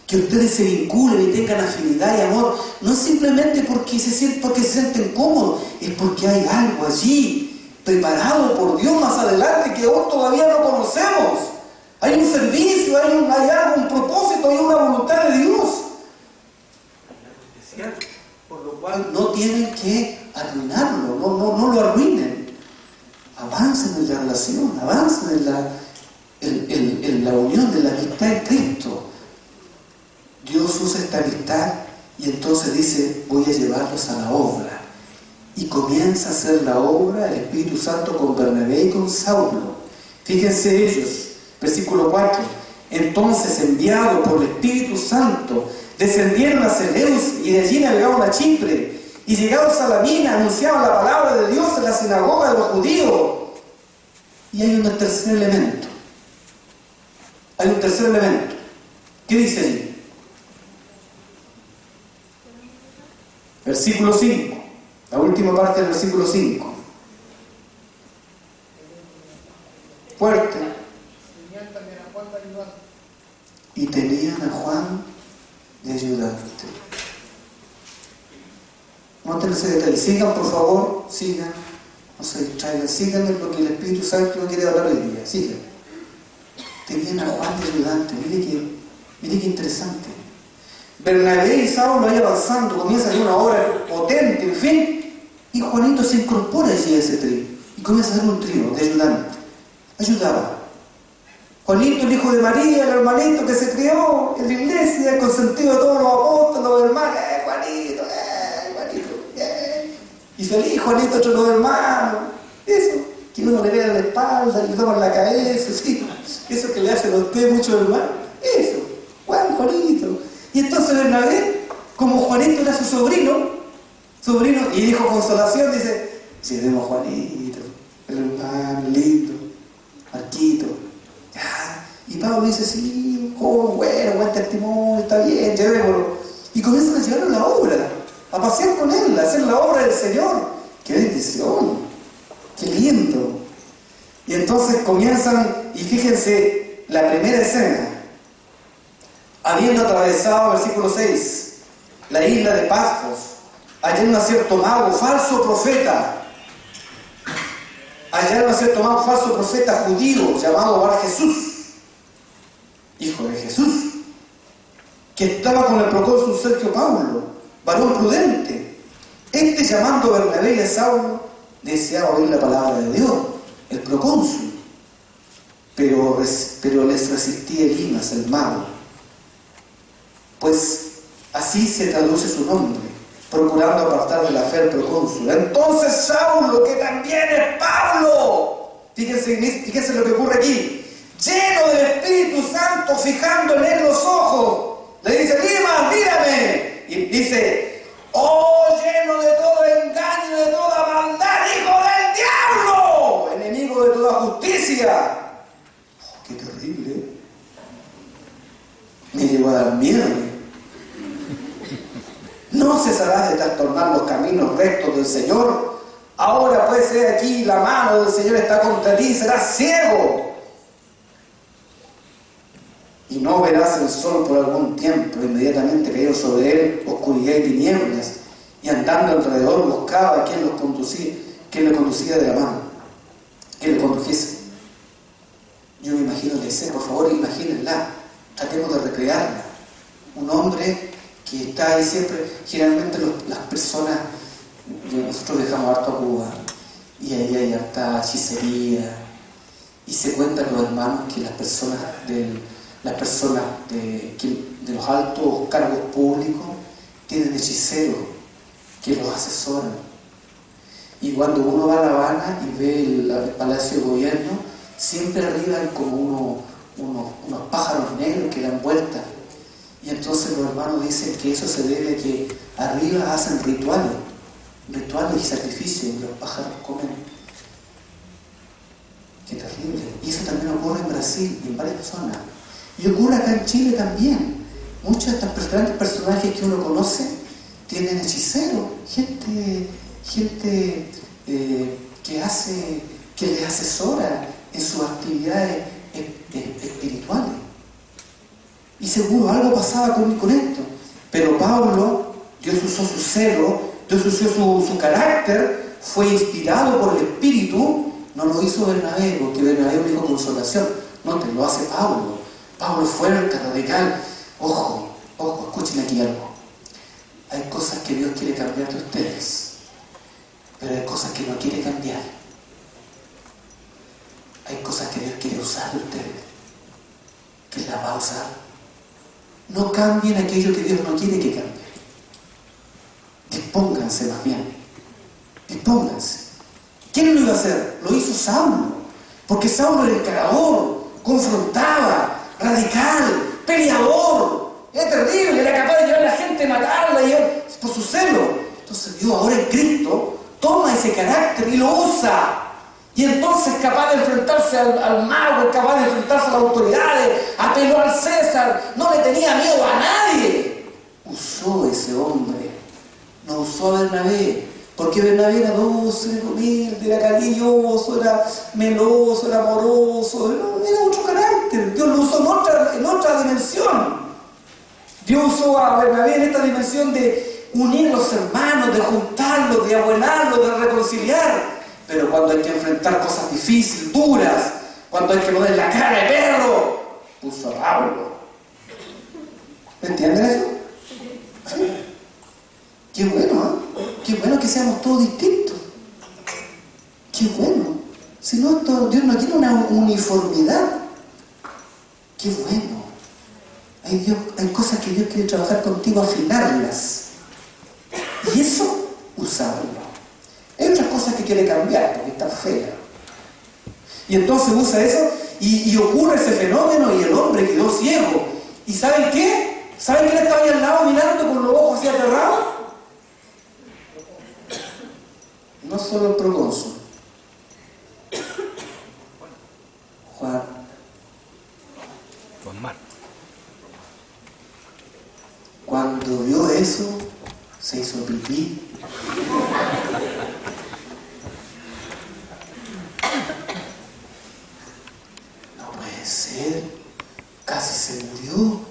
[SPEAKER 1] Que ustedes se vinculen y tengan afinidad y amor, no simplemente porque se sienten cómodos, es porque hay algo allí preparado por Dios más adelante que aún todavía no conocemos. Hay un servicio, hay algo, un propósito, hay una voluntad de Dios. Por lo cual no tienen que arruinarlo, no lo arruinen. Avancen en la relación, avancen en la unión de la amistad en Cristo. Dios usa esta amistad y entonces dice, voy a llevarlos a la obra. Y comienza a hacer la obra el Espíritu Santo con Bernabé y con Saulo. Fíjense ellos, versículo 4. Entonces, enviados por el Espíritu Santo, descendieron a Seleus y de allí navegaron a Chipre. Y llegados a la mina, anunciaban la palabra de Dios en la sinagoga de los judíos. Y hay un tercer elemento. ¿Qué dice allí? Versículo 5, la última parte del versículo 5. Fuerte. Y tenían a Juan de ayudante. Noten ese detalle. Sigan, por favor, sigan. No se distraigan, sigan en lo que el Espíritu Santo no quiere hablar hoy día. Sigan. Tenían a Juan de ayudante. Mire qué interesante. Bernabé y Saulo ahí avanzando, comienza a hacer una obra potente, en fin, y Juanito se incorpora allí a ese trío y comienza a hacer un trío de ayudante. Ayudaba. Juanito, el hijo de María, el hermanito que se crió en la iglesia, el consentido de todos los apóstoles, los hermanos, Juanito, y feliz Juanito entre los hermanos. Eso, que uno le vea la espalda, le toma la cabeza, ¿sí? Eso que le hacen a usted muchos hermanos. Eso, Juanito. Y entonces Bernabé, como Juanito era su sobrino, y dijo consolación, dice, llevemos a Juanito, el hermano lindo, Marquito. Ya. Y Pablo dice, sí, buen testimonio, está bien, llevémoslo. Y comienzan a llevarlo a la obra, a pasear con él, a hacer la obra del Señor. ¡Qué bendición! ¡Qué lindo! Y entonces comienzan, y fíjense, la primera escena. Habiendo atravesado, versículo 6, la isla de Pafos, hallaron a cierto mago, falso profeta. Hallaron a cierto mago, falso profeta judío, llamado Bar Jesús, hijo de Jesús, que estaba con el procónsul Sergio Paulo, varón prudente. Este, llamando a Bernabé y a Saulo, deseaba oír la palabra de Dios, el procónsul. Pero les resistía Elimas, el mago. Pues así se traduce su nombre, procurando apartar de la fe al procónsul. Entonces Saulo, que también es Pablo, fíjense lo que ocurre aquí, lleno del Espíritu Santo, fijando en él los ojos, le dice, Elimas, mírame. Y dice, oh, lleno de todo engaño y de toda maldad, hijo del diablo, enemigo de toda justicia. Oh, qué terrible. Me llegó a dar miedo. No cesarás de trastornar los caminos rectos del Señor. Ahora pues he aquí, la mano del Señor está contra ti, serás ciego. Y no verás el sol por algún tiempo. Inmediatamente cayó sobre él oscuridad y tinieblas. Y andando alrededor buscaba a quien le conducía de la mano. Quien le condujese. Yo me imagino la escena, por favor, imagínenla. Tratemos de recrearla. Un hombre que está ahí siempre, generalmente las personas, nosotros viajamos harto a Cuba, y ahí hay harta hechicería, y se cuentan los hermanos que las personas de los altos cargos públicos tienen hechiceros que los asesoran. Y cuando uno va a La Habana y ve el Palacio de Gobierno, siempre arriba hay como unos pájaros negros que dan vueltas. Y entonces los hermanos dicen que eso se debe a que arriba hacen rituales y sacrificios, y los pájaros comen. Qué terrible. Y eso también ocurre en Brasil y en varias zonas. Y ocurre acá en Chile también. Muchos de estos grandes personajes que uno conoce tienen hechiceros, gente que les asesora en sus actividades espirituales. Y seguro algo pasaba con esto. Pero Pablo, Dios usó su celo, Dios usó su carácter, fue inspirado por el Espíritu. No lo hizo Bernabé, porque Bernabé lo dijo consolación. No, te lo hace Pablo. Pablo es fuerte, radical. Ojo, escuchen aquí algo. Hay cosas que Dios quiere cambiar de ustedes, pero hay cosas que no quiere cambiar. Hay cosas que Dios quiere usar de ustedes, que las va a usar. No cambien aquello que Dios no quiere que cambien. Dispónganse más bien. Dispónganse. ¿Quién lo iba a hacer? Lo hizo Saulo. Porque Saulo era encarador, confrontaba, radical, peleador. Era terrible, era capaz de llevar a la gente, matarla por su celo. Entonces Dios ahora en Cristo toma ese carácter y lo usa. Y entonces es capaz de enfrentarse al mago, es capaz de enfrentarse a las autoridades, apeló al César, no le tenía miedo a nadie. Usó ese hombre, no usó a Bernabé, porque Bernabé era dulce, era humilde, era cariñoso, era meloso, era amoroso, era otro carácter. Dios lo usó en otra dimensión. Dios usó a Bernabé en esta dimensión de unir a los hermanos, de juntarlos, de abuelarlos, de reconciliar. Pero cuando hay que enfrentar cosas difíciles, duras, cuando hay que poner la cara de perro, puso a Pablo. ¿Me entienden eso? ¿Sí? Qué bueno, ¿eh? Qué bueno que seamos todos distintos. Qué bueno. Si no, Dios no quiere una uniformidad. Qué bueno. Hay cosas que Dios quiere trabajar contigo, afinarlas. Y eso, usarlo. Hay otras cosas que quiere cambiar porque está fea. Y entonces usa eso y ocurre ese fenómeno y el hombre quedó ciego. ¿Y saben qué? ¿Saben quién estaba ahí al lado mirando con los ojos así aterrados? No solo el procónsul. Juan Marcos. Cuando vio eso, se hizo pipí. No puede ser, casi se murió.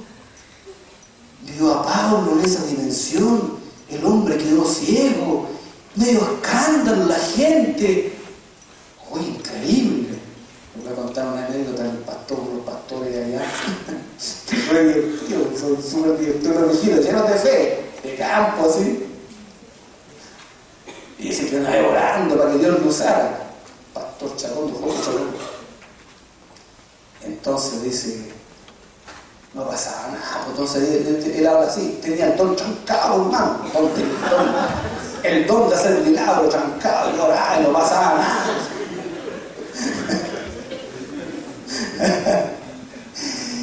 [SPEAKER 1] Vio a Pablo en esa dimensión, el hombre quedó ciego, medio escándalo la gente. Uy, increíble. Les voy a contar una anécdota del pastor, los pastores de allá. Que fue divertido, son súper directores religiosos, llenos de fe, de campo así. Y dice que andaba orando para que Dios lo usara. Pastor Chacón, Jorge Chacón. Entonces dice, no pasaba nada. Entonces él habla así, tenía el don trancado, hermano. El don de hacer milagro trancado y orar, y no pasaba nada.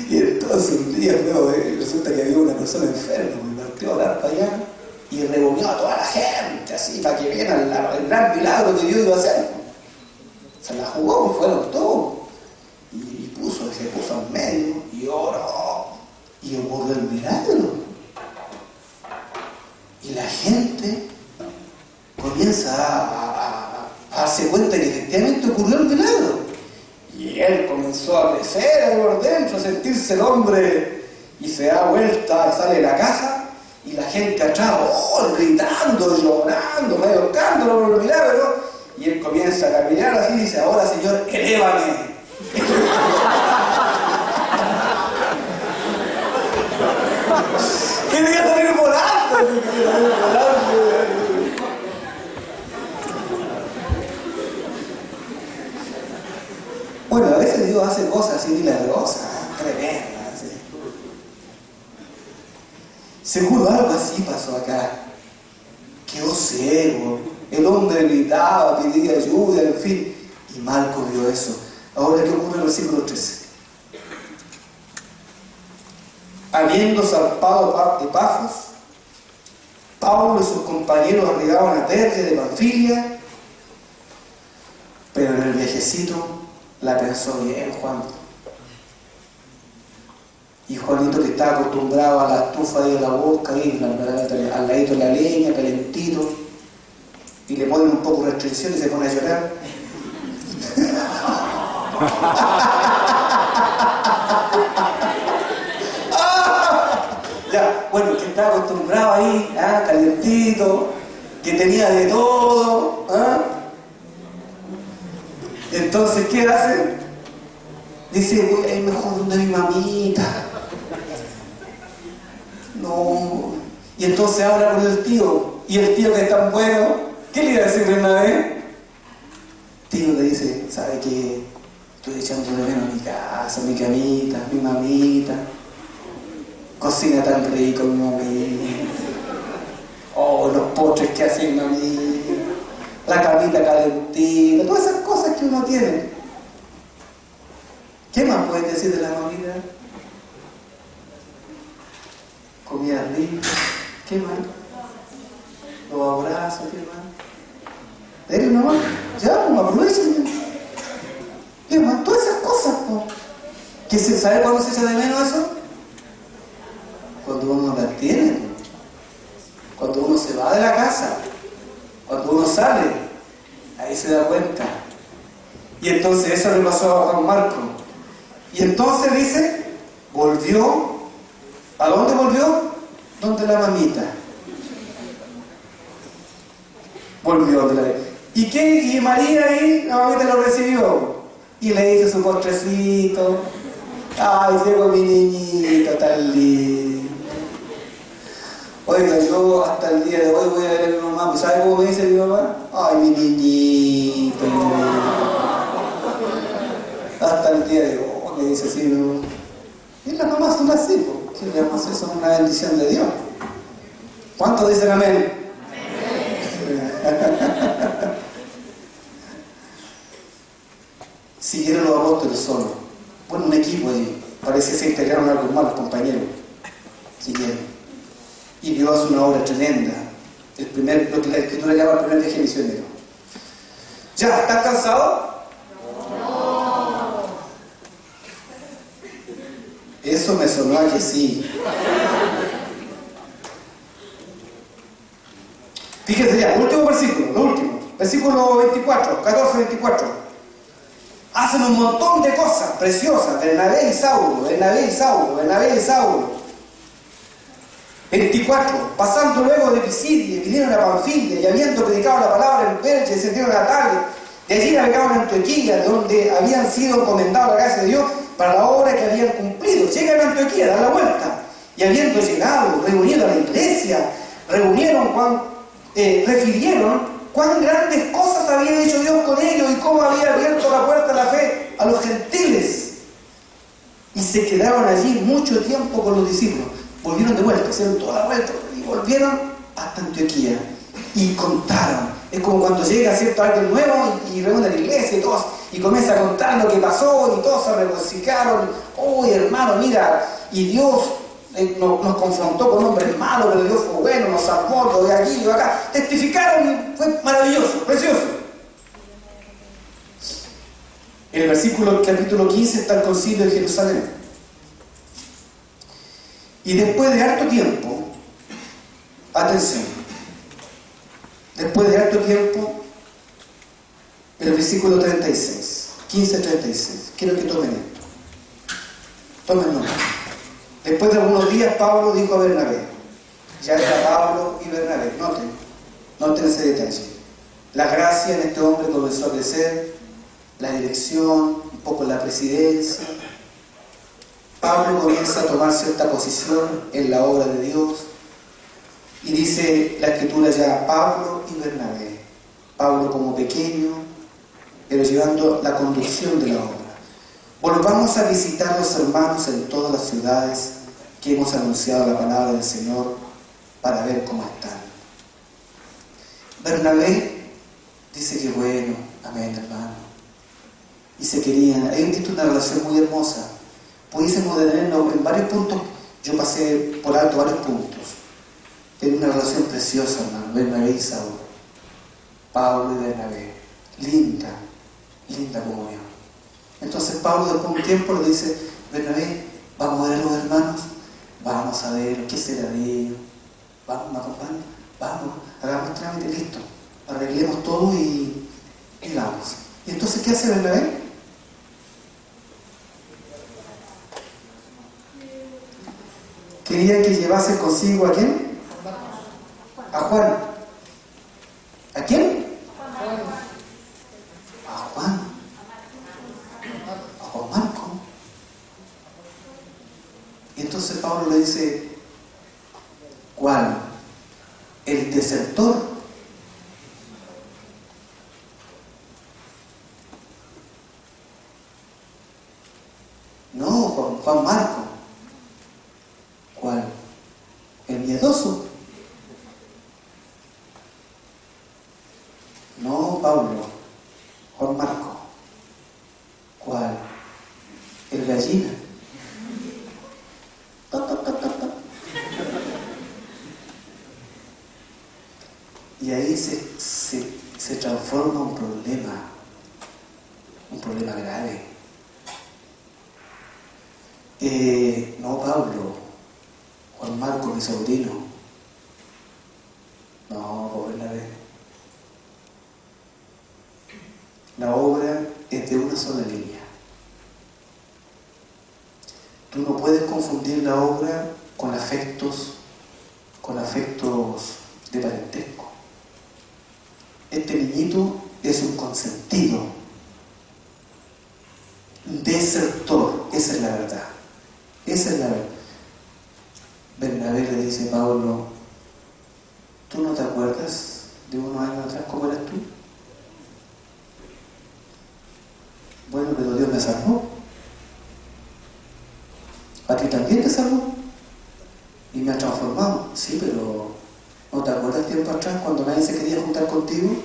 [SPEAKER 1] Y entonces un día resulta que había una persona enferma, me partió a orar para allá y reunió a toda la gente así para que vieran el gran milagro que Dios iba a hacer. Se la jugó, fueron todos. Y se puso en medio y oró. Y ocurrió el milagro. Y la gente comienza a darse cuenta que efectivamente ocurrió el milagro. Y él comenzó a crecer ahí por dentro, a sentirse el hombre, y se da vuelta, sale de la casa, y la gente atrás, gritando, llorando, medio escándalo por el milagro, y él comienza a caminar así y dice, ahora Señor, elévame. Quería salir volando. Bueno, a veces Dios hace cosas así milagrosas, tremendas. ¿Sí? Seguro algo así pasó acá. Quedó ciego, el hombre gritaba, pedía ayuda, en fin. Y Marcos vio eso. Ahora, ¿qué ocurre en el versículo 13? Habiendo zarpado de Pafos, Pablo y sus compañeros arribaban a Perge de Panfilia, pero en el viajecito la pensó bien Juan. Y Juanito, que estaba acostumbrado a la estufa de la boca, ahí, al ladito de la leña, calentito, y le ponen un poco de restricción y se pone a llorar. Ya, bueno, que estaba acostumbrado ahí, calentito, que tenía de todo, Entonces, ¿qué hace? Dice, voy a ir mejor donde mi mamita. No. Y entonces habla con el tío, y el tío, que es tan bueno, ¿qué le iba a decir Bernabé? Tío le dice, ¿sabe qué? Estoy echando de menos mi casa, mi camita, mi mamita. Cocina tan rico mi mamita. Oh, los postres que hace mi mamita. La camita calentita. Todas esas cosas que uno tiene. ¿Qué más pueden decir de la mamita? Comida rica. ¿Qué más? Los abrazos, ¿qué más? ¿Eres mamá? Ya, aprovechen. ¿Qué más? Todas esas cosas, po. ¿Que se sabe cuándo se echa de menos eso? Cuando uno no las tiene. Cuando uno se va de la casa. Cuando uno sale. Ahí se da cuenta. Y entonces eso le pasó a Juan Marco. Y entonces dice, volvió. ¿A dónde volvió? Donde la mamita. Volvió donde la mamita. ¿Y qué? Y María ahí, la mamita lo recibió. Y le hizo su postrecito. Ay, llegó mi niñito tan lindo. Oiga, yo hasta el día de hoy voy a ver a mi mamá. ¿Sabe cómo me dice mi mamá? Ay, mi niñito. Hasta el día de hoy me dice así, ¿no? Y las mamás son así, porque las mamás son una bendición de Dios. ¿Cuántos dicen amén? Siguieron los apóstoles solos. Bueno, un equipo allí. Parece que se integraron algo más los compañeros. Siguieron. Y Dios hace una obra tremenda. Lo que la Escritura llama el primer viaje misionero. ¿Ya? ¿Estás cansado? No. Eso me sonó a que sí. Fíjense ya, el último versículo, lo último. Versículo 24, 14-24. Hacen un montón de cosas preciosas. Bernabé y Saulo, Bernabé y Saulo, Bernabé y Saulo. 24. Pasando luego de Pisidia, vinieron a Panfilia, y habiendo predicado la palabra en Perge, descendieron a Tales. De allí navegaron a Antioquía, donde habían sido encomendados a la gracia de Dios para la obra que habían cumplido. Llegan a Antioquía, dan la vuelta. Y habiendo llegado, reunido a la iglesia, refirieron cuán grandes cosas había hecho Dios con ellos y cómo había abierto la puerta a la fe a los gentiles. Y se quedaron allí mucho tiempo con los discípulos. Volvieron de vuelta, hicieron toda la vuelta y volvieron hasta Antioquía y contaron. Es como cuando llega, ¿cierto?, alguien nuevo y reúne a la iglesia y todos, y comienza a contar lo que pasó y todos se regocijaron. Uy, hermano, mira, y Dios nos confrontó con hombres malos, pero Dios fue bueno, nos salvó, lo de aquí, lo de acá. Testificaron y fue maravilloso, precioso. En el versículo capítulo 15 está el concilio de Jerusalén. Y después de harto tiempo, atención, después de harto tiempo, el versículo 36, 15-36, quiero que tomen esto. Tomen nota. Después de algunos días, Pablo dijo a Bernabé, ya era Pablo y Bernabé, noten ese detalle. La gracia en este hombre comenzó a crecer, la dirección, un poco la presidencia. Pablo comienza a tomar cierta posición en la obra de Dios y dice la Escritura ya Pablo y Bernabé. Pablo como pequeño, pero llevando la conducción de la obra. Volvamos a visitar los hermanos en todas las ciudades que hemos anunciado la palabra del Señor para ver cómo están. Bernabé dice que bueno, amén, hermano. Y se querían, hay una relación muy hermosa. Pudiésemos detenernos en varios puntos. Yo pasé por alto varios puntos. Tiene una relación preciosa, hermano. Bernabé y Saulo. Pablo y Bernabé. Linda comunión. Entonces Pablo después de un tiempo le dice, Bernabé, vamos a ver a los hermanos, vamos a ver qué será de ellos, vamos, me acompañan, vamos, hagamos trámite, listo, arreglemos todo y vamos. ¿Y entonces qué hace Bernabé? Quería que llevase consigo ¿a quién? A Juan. ¿A quién? A Juan. A Juan Marco. Y entonces Pablo le dice, ¿cuál? El desertor. No, Juan Marco. ¿Cuál? El miedoso. No, Pablo. Juan Marco. ¿Cuál? El gallina. Y ahí se transforma un problema grave. No, Pablo, Juan Marco, mi sobrino. No, pobre la vez. La obra es de una sola línea. Tú no puedes confundir la obra con afectos de parentesco. Este niñito es un consentido, un desertor, esa es la verdad. Esa es la verdad. Bernabé le dice a Pablo, ¿tú no te acuerdas de unos años atrás cómo eras tú? Bueno, pero Dios me salvó. ¿A ti también te salvó? Y me ha transformado. Sí, pero ¿no te acuerdas tiempo atrás cuando nadie se quería juntar contigo?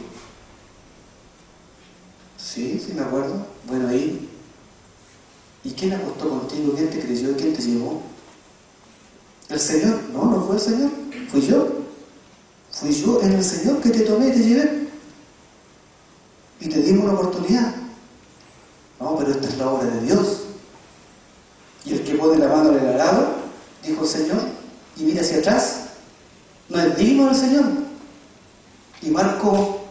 [SPEAKER 1] Sí, sí me acuerdo. Bueno, ¿y quién acostó contigo? ¿Quién te creyó? ¿Quién te llevó? ¿El Señor? No, no fue el Señor. Fui yo. Fui yo en el Señor que te tomé y te llevé. Y te dimos una oportunidad. No, pero esta es la obra de Dios. Y el que pone la mano en el arado, dijo el Señor, y mira hacia atrás, no es digno del Señor. Y Marco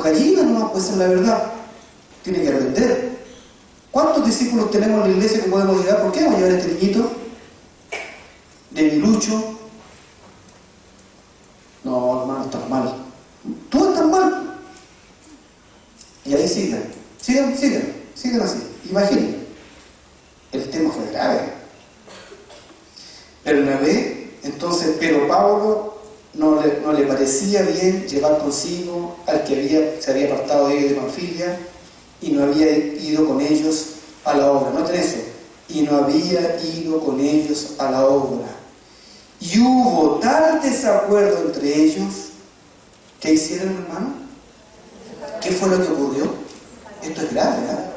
[SPEAKER 1] gallina nomás, pues es la verdad. Tiene que aprender. ¿Cuántos discípulos tenemos en la iglesia que podemos llevar? ¿Por qué vamos a llevar a este niñito? De mi Lucho. No, hermano, estás mal. Tú estás mal. Y ahí sigan así. Imaginen. El tema fue grave. Bernabé, entonces, pero Pablo no le parecía bien llevar consigo al que se había apartado de ellos de Panfilia y no había ido con ellos a la obra. Noten eso. Y no había ido con ellos a la obra. Y hubo tal desacuerdo entre ellos. ¿Qué hicieron, hermano? ¿Qué fue lo que ocurrió? Esto es grave, ¿verdad?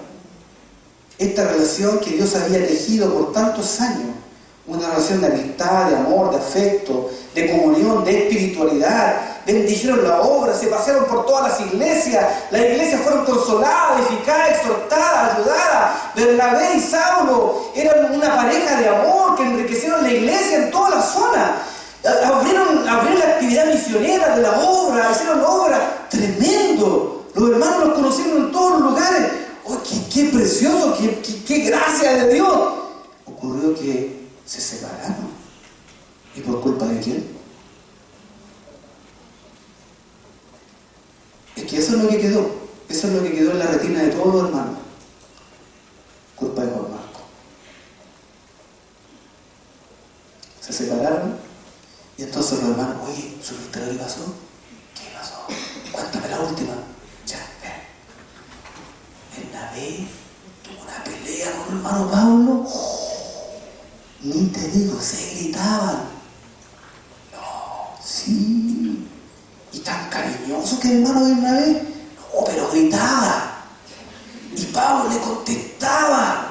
[SPEAKER 1] Esta relación que Dios había elegido por tantos años, una relación de amistad, de amor, de afecto, de comunión, de espiritualidad, bendijeron la obra, se pasearon por todas las iglesias fueron consoladas, edificadas, exhortadas, ayudadas. Bernabé y Saulo eran una pareja de amor que enriquecieron la iglesia en toda la zona. Abrieron la actividad misionera de la obra, hicieron obra tremendo. Los hermanos los conocieron en todos los lugares. ¡Oh, qué precioso! ¡Qué gracia de Dios! Ocurrió que se separaron. ¿Y por culpa de quién? Es que eso es lo que quedó. Eso es lo que quedó en la retina de todos los hermanos. Culpa de Juan Marco. Se separaron y entonces los hermanos, oye, ¿supiste lo que pasó? ¿Qué pasó? Cuéntame la última. Ya, Bernabé tuvo una pelea con el hermano Pablo. Ni te digo, se gritaban. No, sí. Y tan cariñoso que el hermano Bernabé. No, pero gritaba. Y Pablo le contestaba.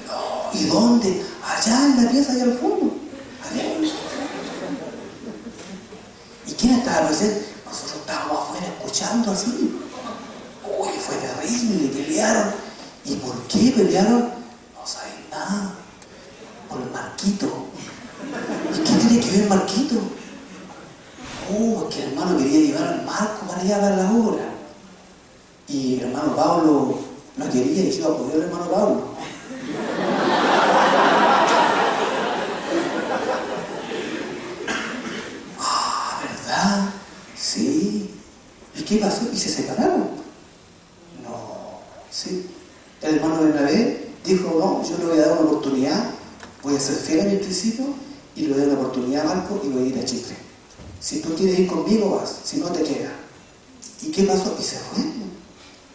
[SPEAKER 1] No, ¿y dónde? Allá en la pieza, allá al fondo. Allá. ¿Y quién estaba presente? Nosotros estábamos afuera escuchando así. Uy, fue terrible. abismo y le pelearon. ¿Y por qué pelearon? No saben nada. Por el Marquito. ¿Y qué tiene que ver Marquito? Que el hermano quería llevar al Marco para allá para la obra. Y el hermano Pablo no quería y yo apoyé al hermano Pablo. ¿Verdad? Sí. ¿Y qué pasó? ¿Y se separaron? No. Sí. El hermano Bernabé dijo, no, yo le voy a dar una oportunidad, voy a ser fiel a mi principio y le voy a dar una oportunidad a Marco y voy a ir a Chipre. Si tú quieres ir conmigo, vas, si no te quedas. ¿Y qué pasó? Y se fue.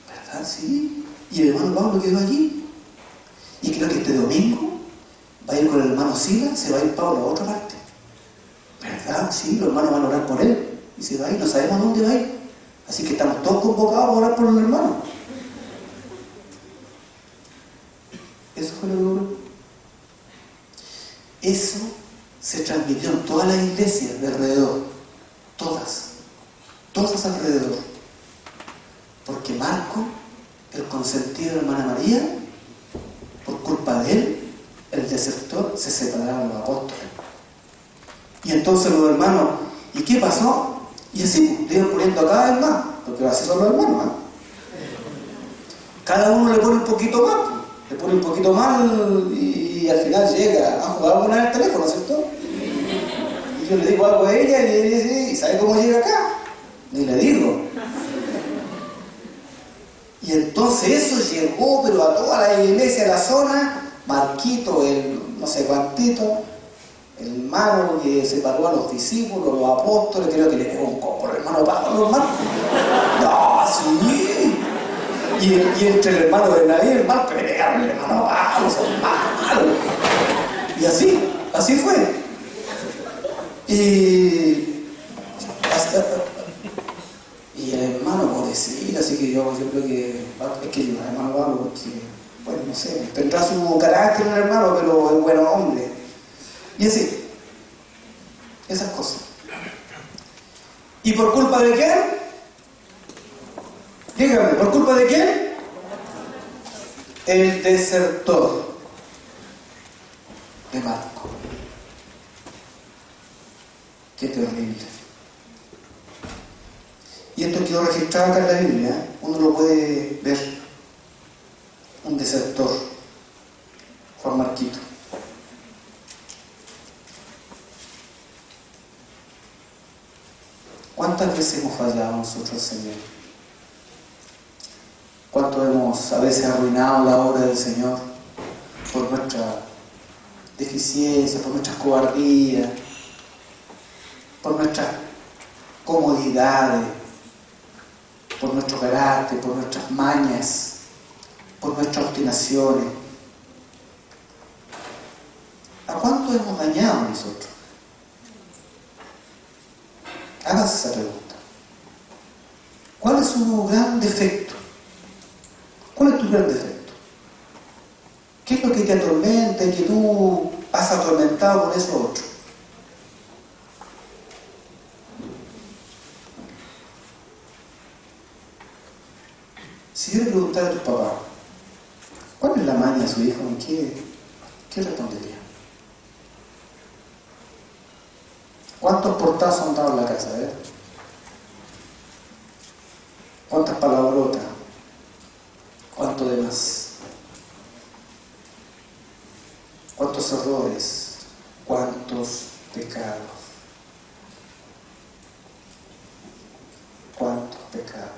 [SPEAKER 1] ¿Verdad? Sí. Y el hermano Pablo quedó allí. Y creo que este domingo va a ir con el hermano Sila, se va a ir Pablo a otra parte. ¿Verdad? Sí, los hermanos van a orar por él. Y se va a ir, no sabemos a dónde va a ir. Así que estamos todos convocados a orar por los hermanos. Eso fue lo que ocurrió. Eso se transmitió en todas las iglesias de alrededor. Todas alrededor. Porque Marco, el consentido de la hermana María, por culpa de él, el desertor, se separaron los apóstoles. Y entonces los hermanos, ¿y qué pasó? Y así, le iban poniendo cada vez más, porque así son los hermanos, ¿eh? Cada uno le pone un poquito más, le pone un poquito más y al final llega. ¿Han jugado alguna vez el teléfono, cierto? Y yo le digo algo a ella y ella dice, ¿y sabe cómo llega acá? Ni le digo. Y entonces eso llegó, pero a toda la iglesia de la zona. Marquito, el no sé cuantito, el hermano que separó a los discípulos, los apóstoles, creo que le pegó un copo al hermano Pablo, hermano. No, sí. Y entre el hermano Bernabé y el Marco le pegaron el hermano Pablo, son malos. Y así fue. Y el hermano pobrecito, así que yo creo que es que el hermano Pablo, porque, bueno, no sé, tendrá su carácter el hermano, pero es buen hombre. Y así, esas cosas. ¿Y por culpa de quién? Dígame, ¿por culpa de quién? El desertor de Marco. Qué terrible. Y esto quedó registrado acá en la Biblia, ¿eh? Uno lo puede ver. Un desertor, Juan Marquito. ¿Cuántas veces hemos fallado nosotros, Señor? ¿Cuánto hemos a veces arruinado la obra del Señor por nuestra deficiencia, por nuestras cobardías, por nuestras comodidades, por nuestro carácter, por nuestras mañas, por nuestras obstinaciones? ¿A cuánto hemos dañado nosotros? Hágase esa pregunta. ¿Cuál es su gran defecto? ¿Cuál es tu gran defecto? ¿Qué es lo que te atormenta y que tú has atormentado con eso otro? Si yo le preguntara a tus papás, ¿cuál es la maña de su hijo? ¿Qué respondería? ¿Cuántos portazos han dado en la casa? ¿Cuántas palabrotas? ¿Cuánto demás? ¿Cuántos errores? ¿Cuántos pecados? ¿Cuántos pecados?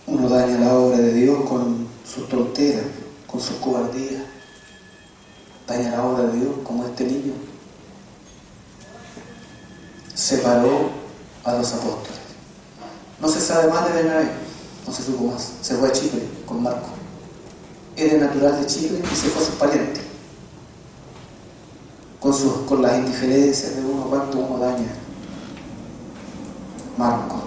[SPEAKER 1] Uno daña la obra de Dios con sus tonteras, con sus cobardías. Daña la obra de Dios como este niño. Separó a los apóstoles. No se sabe más de Bernabé, no se supo más. Se fue a Chipre con Marco. Era natural de Chipre y se fue a sus parientes. Con las indiferencias de uno, cuánto uno daña. Marco.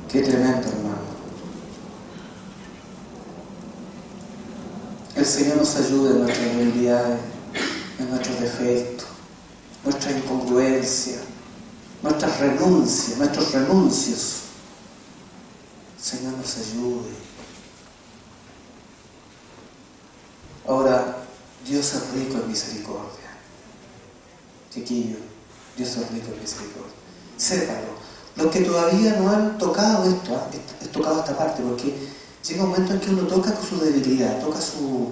[SPEAKER 1] Qué tremendo, hermano. El el Señor nos ayude en nuestras debilidades, en nuestros defectos, nuestra incongruencia, nuestras renuncias, nuestros renuncios. Señor nos ayude. Ahora, Dios es rico en misericordia. Chiquillo, Dios es rico en misericordia. Sépalo. Los que todavía no han tocado esto, he tocado esta parte, porque llega un momento en que uno toca con su debilidad, toca su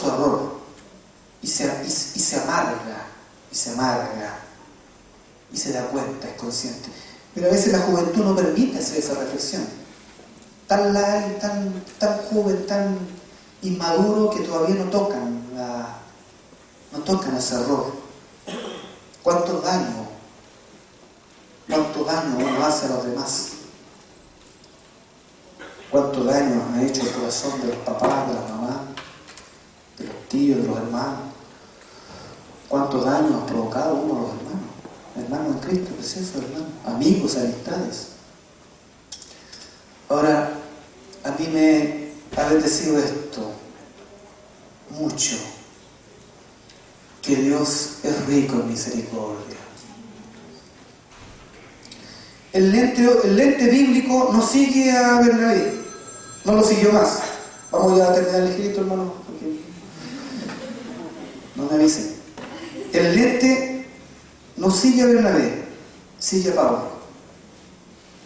[SPEAKER 1] error, y se amarga, y se da cuenta, es consciente. Pero a veces la juventud no permite hacer esa reflexión. Tan light, tan joven, tan inmaduro, que todavía no tocan ese error. ¿Cuánto daño uno hace a los demás? ¿Cuánto daño ha hecho el corazón de los papás, de las mamás, de los tíos, de los hermanos? ¿Cuánto daño ha provocado uno a los hermanos? Hermanos en Cristo, preciosos hermanos, amigos, amistades. Ahora, a mí me ha bendecido esto mucho, que Dios es rico en misericordia. El lente bíblico no sigue a Bernabé, no lo siguió más. Vamos ya a terminar el escrito, hermano, porque no me avisen. El lente no sigue a Bernabé, sigue a Pablo,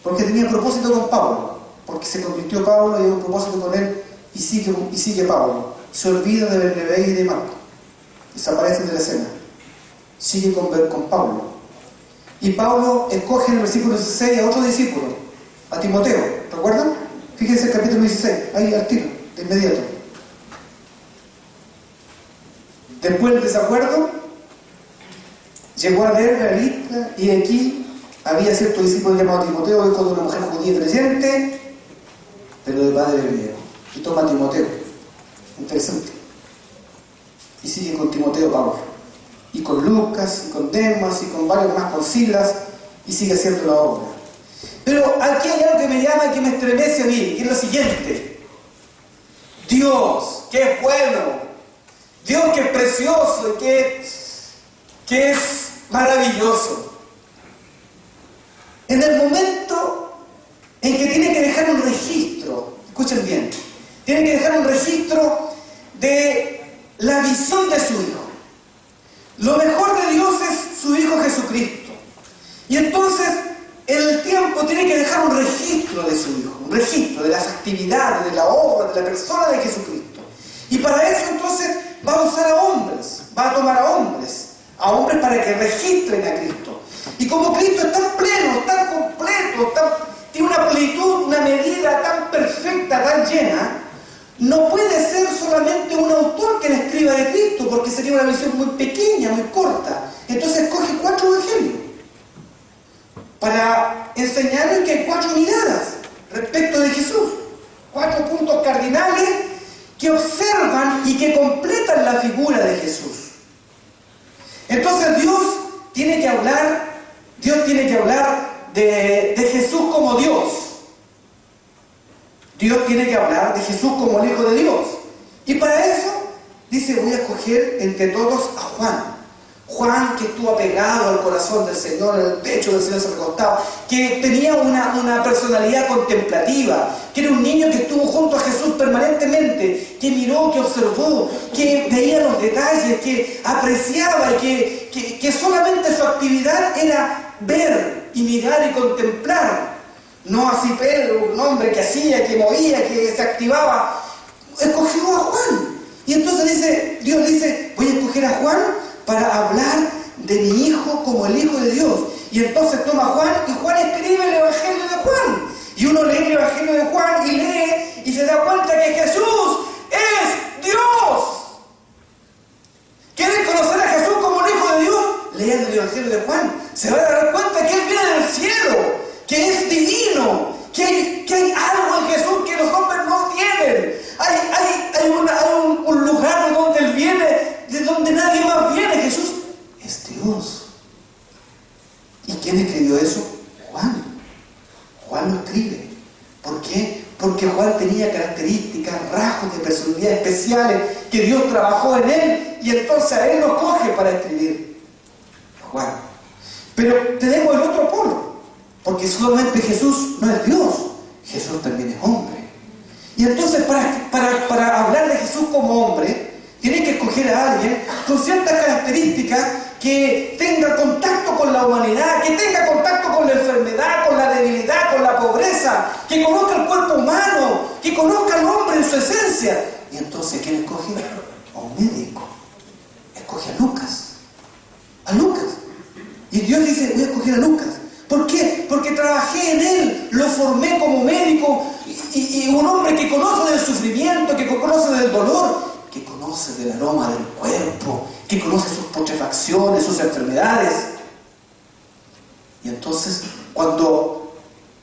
[SPEAKER 1] porque tenía propósito con Pablo, porque se convirtió Pablo y hay un propósito con él, y sigue Pablo. Se olvida de Bernabé y de Marco, desaparecen de la escena, sigue con Pablo. Y Pablo escoge en el versículo 16 a otro discípulo, a Timoteo, ¿recuerdan? Fíjense el capítulo 16, ahí al tiro, de inmediato. Después del desacuerdo, llegó a ver la lista, y aquí había cierto discípulo llamado Timoteo, hijo de una mujer judía creyente, pero de padre griego. Y toma a Timoteo. Interesante. Y sigue con Timoteo Pablo. Y con Lucas, y con Demas, y con varios más, con Silas, y sigue haciendo la obra. Pero aquí hay algo que me llama y que me estremece a mí, que es lo siguiente. Dios, que es bueno, Dios que es precioso, y que es maravilloso. En el momento en que tiene que dejar un registro, escuchen bien, tiene que dejar un registro de la visión de su Hijo. Lo mejor de Dios es su Hijo Jesucristo. Y entonces, en el tiempo tiene que dejar un registro de su Hijo, un registro de las actividades, de la obra, de la persona de Jesucristo. Y para eso entonces va a usar a hombres, va a tomar a hombres para que registren a Cristo. Y como Cristo es tan pleno, tan completo, tiene una plenitud, una medida tan perfecta, tan llena, no puede ser solamente un autor que le escriba de Cristo, porque sería una visión muy pequeña, muy corta. Entonces escoge 4 evangelios para enseñarles que hay 4 miradas respecto de Jesús, 4 puntos cardinales que observan y que completan la figura de Jesús. Entonces Dios tiene que hablar de Jesús como Dios. Dios tiene que hablar de Jesús como el Hijo de Dios. Y para eso, dice, voy a escoger entre todos a Juan. Juan, que estuvo apegado al corazón del Señor, en el pecho del Señor se recostaba, que tenía una personalidad contemplativa, que era un niño que estuvo junto a Jesús permanentemente, que miró, que observó, que veía los detalles, que apreciaba y que solamente su actividad era ver y mirar y contemplar. No así Pedro, un hombre que hacía, que movía, que se activaba. Escogió a Juan. Y entonces Dios dice, voy a escoger a Juan para hablar de mi Hijo como el Hijo de Dios. Y entonces toma a Juan, y Juan escribe el Evangelio de Juan. Y uno lee el Evangelio de Juan y lee y se da cuenta que Jesús es Dios. ¿Quieren conocer a Jesús como el Hijo de Dios? Lean el Evangelio de Juan. Se van a dar cuenta que Él viene del cielo, que es divino, que hay algo en Jesús que los hombres no tienen. Hay un lugar de donde Él viene, de donde nadie más viene. Jesús es Dios. ¿Y quién escribió eso? Juan. Juan lo escribe. ¿Por qué? porque Juan tenía características, rasgos de personalidad especiales que Dios trabajó en él, y entonces a él lo coge para escribir Juan. Pero tenemos el otro polo, porque solamente Jesús no es Dios, Jesús también es hombre. Y entonces para hablar de Jesús como hombre, tiene que escoger a alguien con ciertas características que tenga contacto con la humanidad, que tenga contacto con la enfermedad, con la debilidad, con la pobreza, que conozca el cuerpo humano, que conozca al hombre en su esencia. Y entonces, ¿quién escoge? A un médico. Escoge a Lucas. A Lucas. Y Dios dice, voy a escoger a Lucas. ¿Por qué? Porque trabajé en él, lo formé como médico, y un hombre que conoce del sufrimiento, que conoce del dolor, que conoce del aroma del cuerpo, que conoce sus putrefacciones, sus enfermedades. Y entonces, cuando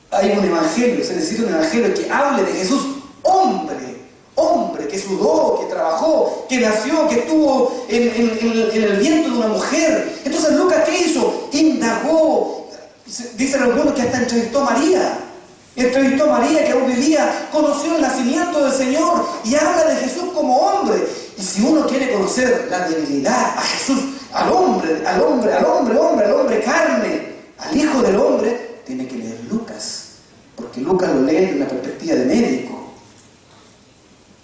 [SPEAKER 1] hay un evangelio, se necesita un evangelio que hable de Jesús, hombre, que sudó, que trabajó, que nació, que estuvo en el vientre de una mujer. Entonces, Lucas, ¿qué hizo? Indagó. Dicen algunos que hasta entrevistó a María. Entrevistó a María, que aún vivía, conoció el nacimiento del Señor y habla de Jesús como hombre. Y si uno quiere conocer la debilidad a Jesús, al hombre carne, al Hijo del Hombre, tiene que leer Lucas, porque Lucas lo lee desde una perspectiva de médico.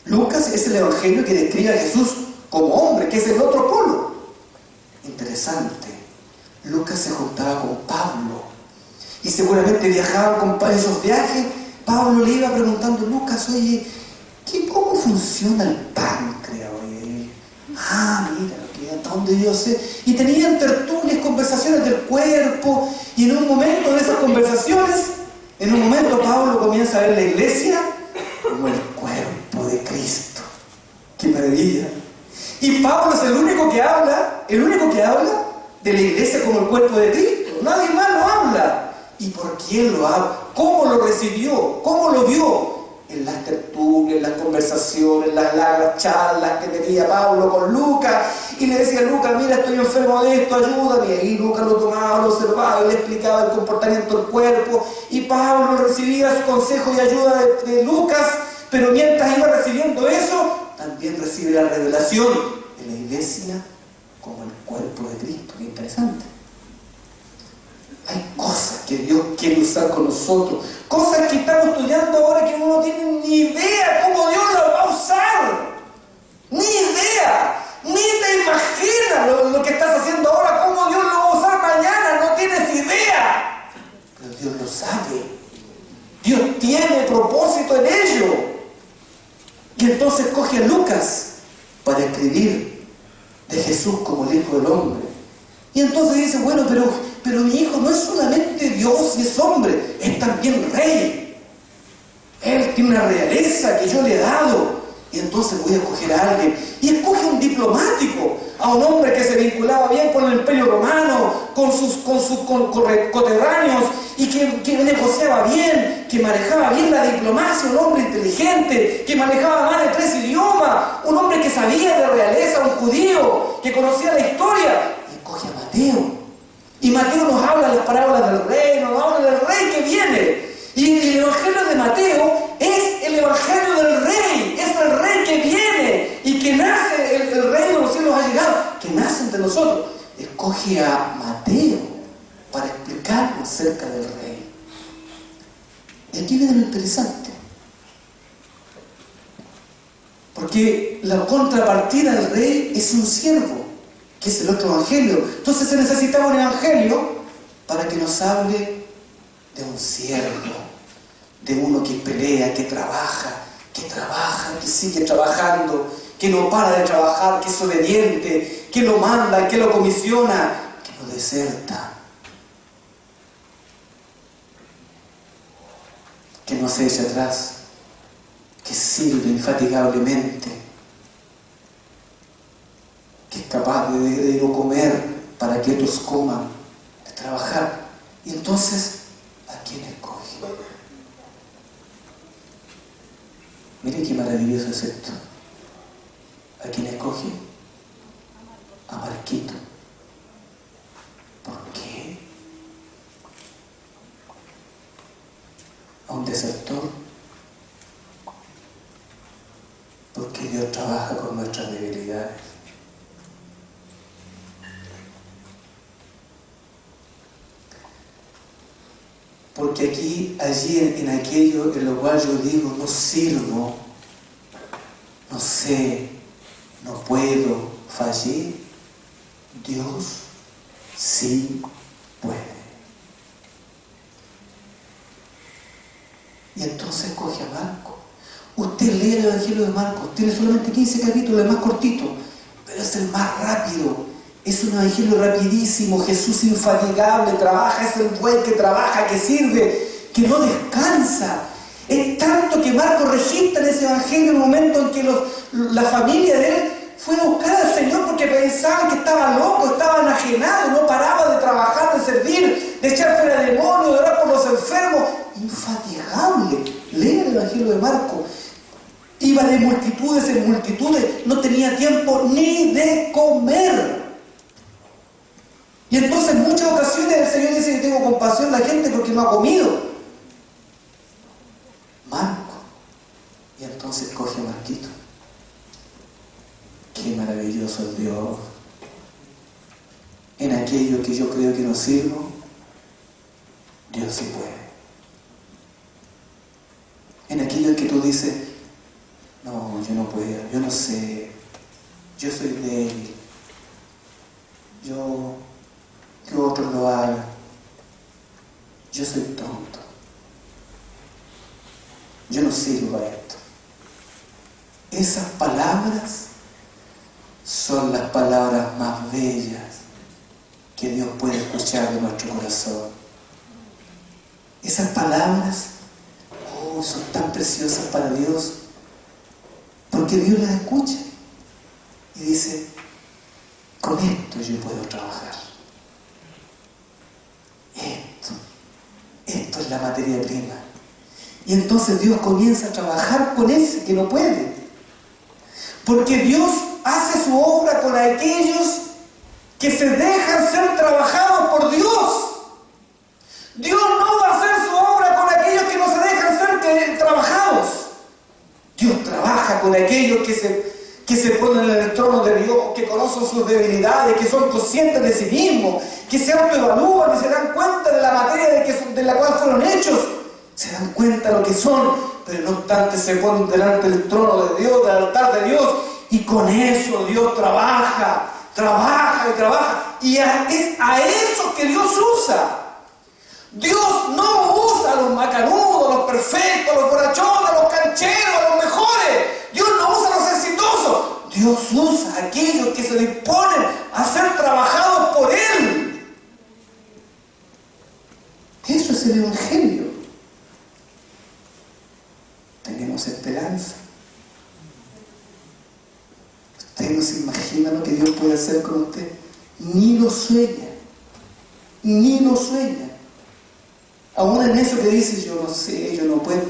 [SPEAKER 1] Lucas es el evangelio que describe a Jesús como hombre, que es el otro polo. Interesante. Lucas se juntaba con Pablo. Y seguramente viajaban con esos viajes. Pablo le iba preguntando, Lucas, oye, ¿cómo funciona el páncreas? Oye? Mira, hasta donde yo sé. Y tenían tertulias, conversaciones del cuerpo. Y en un momento de esas conversaciones, Pablo comienza a ver la iglesia como el cuerpo de Cristo. ¡Qué maravilla! Y Pablo es el único que habla de la iglesia como el cuerpo de Cristo. Nadie más lo habla. ¿Y por quién lo habla? ¿Cómo lo recibió? ¿Cómo lo vio? En las tertulias, en las conversaciones, las largas charlas que tenía Pablo con Lucas. Y le decía a Lucas, mira, estoy enfermo de esto, ayúdame. Y Lucas lo tomaba, lo observaba y le explicaba el comportamiento del cuerpo. Y Pablo recibía su consejo y ayuda de Lucas. Pero mientras iba recibiendo eso, también recibe la revelación de la iglesia como el cuerpo de Cristo. Qué interesante. Hay cosas que Dios quiere usar con nosotros, cosas que estamos estudiando ahora que uno no tiene ni idea cómo Dios las va a usar. Ni idea, ni te imaginas lo que estás haciendo ahora, cómo Dios lo va a usar mañana, no tienes idea. Pero Dios lo sabe. Dios tiene propósito en ello. Y entonces coge a Lucas para escribir de Jesús como el Hijo del Hombre. Y entonces dice, bueno, pero mi hijo no es solamente Dios y es hombre, es también rey. Él tiene una realeza que yo le he dado. Y entonces voy a escoger a alguien. Y escoge un diplomático, a un hombre que se vinculaba bien con el Imperio Romano, con sus coterráneos, y que negociaba bien, que manejaba bien la diplomacia, un hombre inteligente, que manejaba más de 3 idiomas, un hombre que sabía de realeza, un judío, que conocía la historia. Y escoge a Mateo. Y Mateo nos habla de las parábolas del rey, nos habla del rey que viene. Y el evangelio de Mateo es el evangelio del rey, es el rey que viene y que nace, el reino de los cielos ha llegado, que nace entre nosotros. Escoge a Mateo para explicarnos acerca del rey. Y aquí viene lo interesante. Porque la contrapartida del rey es un siervo, que es el otro evangelio. Entonces se necesitaba un evangelio para que nos hable de un siervo, de uno que pelea, que trabaja, que sigue trabajando, que no para de trabajar, que es obediente, que lo manda, que lo comisiona, que no deserta, que no se echa atrás, que sirve infatigablemente, que es capaz de no comer para que otros coman, de trabajar. Y entonces, ¿a quién escoge? Miren qué maravilloso es esto. ¿A quién escoge? A Marquito. ¿Por qué? A un desertor, Dios trabaja con nuestras debilidades. Porque aquí, allí, en aquello en lo cual yo digo, no sirvo, no sé, no puedo, fallé, Dios sí puede. Y entonces coge a Marcos. Usted lee el Evangelio de Marcos, tiene solamente 15 capítulos, es más cortito, pero es el más rápido. Es un evangelio rapidísimo. Jesús infatigable, trabaja, es el buen que trabaja, que sirve, que no descansa. Es tanto que Marcos registra en ese evangelio el momento en que la familia de él fue a buscar al Señor porque pensaban que estaba loco, estaba enajenado, no paraba de trabajar, de servir, de echar fuera demonios, de orar por los enfermos. Infatigable. Lee el Evangelio de Marcos. Iba de multitudes en multitudes, no tenía tiempo ni de comer. Y entonces en muchas ocasiones el Señor dice que tengo compasión de la gente porque no ha comido. Marco. Y entonces coge a Marquito. Qué maravilloso es Dios. En aquello que yo creo que no sirvo, Dios sí puede. En aquello en que tú dices, no, yo no puedo, yo no sé, yo soy débil, que otros lo hagan, yo soy tonto, yo no sirvo a esto. Esas palabras son las palabras más bellas que Dios puede escuchar de nuestro corazón. Esas palabras, son tan preciosas para Dios, porque Dios las escucha y dice, con esto yo puedo trabajar. Esto es la materia prima. Y entonces Dios comienza a trabajar con ese que no puede. Porque Dios hace su obra con aquellos que se dejan ser trabajados por Dios. Dios no va a hacer su obra con aquellos que no se dejan ser trabajados. Dios trabaja con aquellos que se ponen en el trono de Dios, que conocen sus debilidades, que son conscientes de sí mismos, que se autoevalúan y se dan cuenta de la materia de la cual fueron hechos. Se dan cuenta de lo que son, pero no obstante se ponen delante del trono de Dios, del altar de Dios, y con eso Dios trabaja. Y es a esos que Dios usa. Dios no usa a los macanudos, a los perfectos, a los borrachones, a los cancheros, a los mejores. Dios no usa a los exitosos. Dios usa a aquellos que se disponen a ser trabajados por Él. Eso es el Evangelio. Tenemos esperanza. Usted no se imagina lo que Dios puede hacer con usted. Ni lo sueña. Ni lo sueña. Aún en eso que dice, yo no sé, yo no puedo.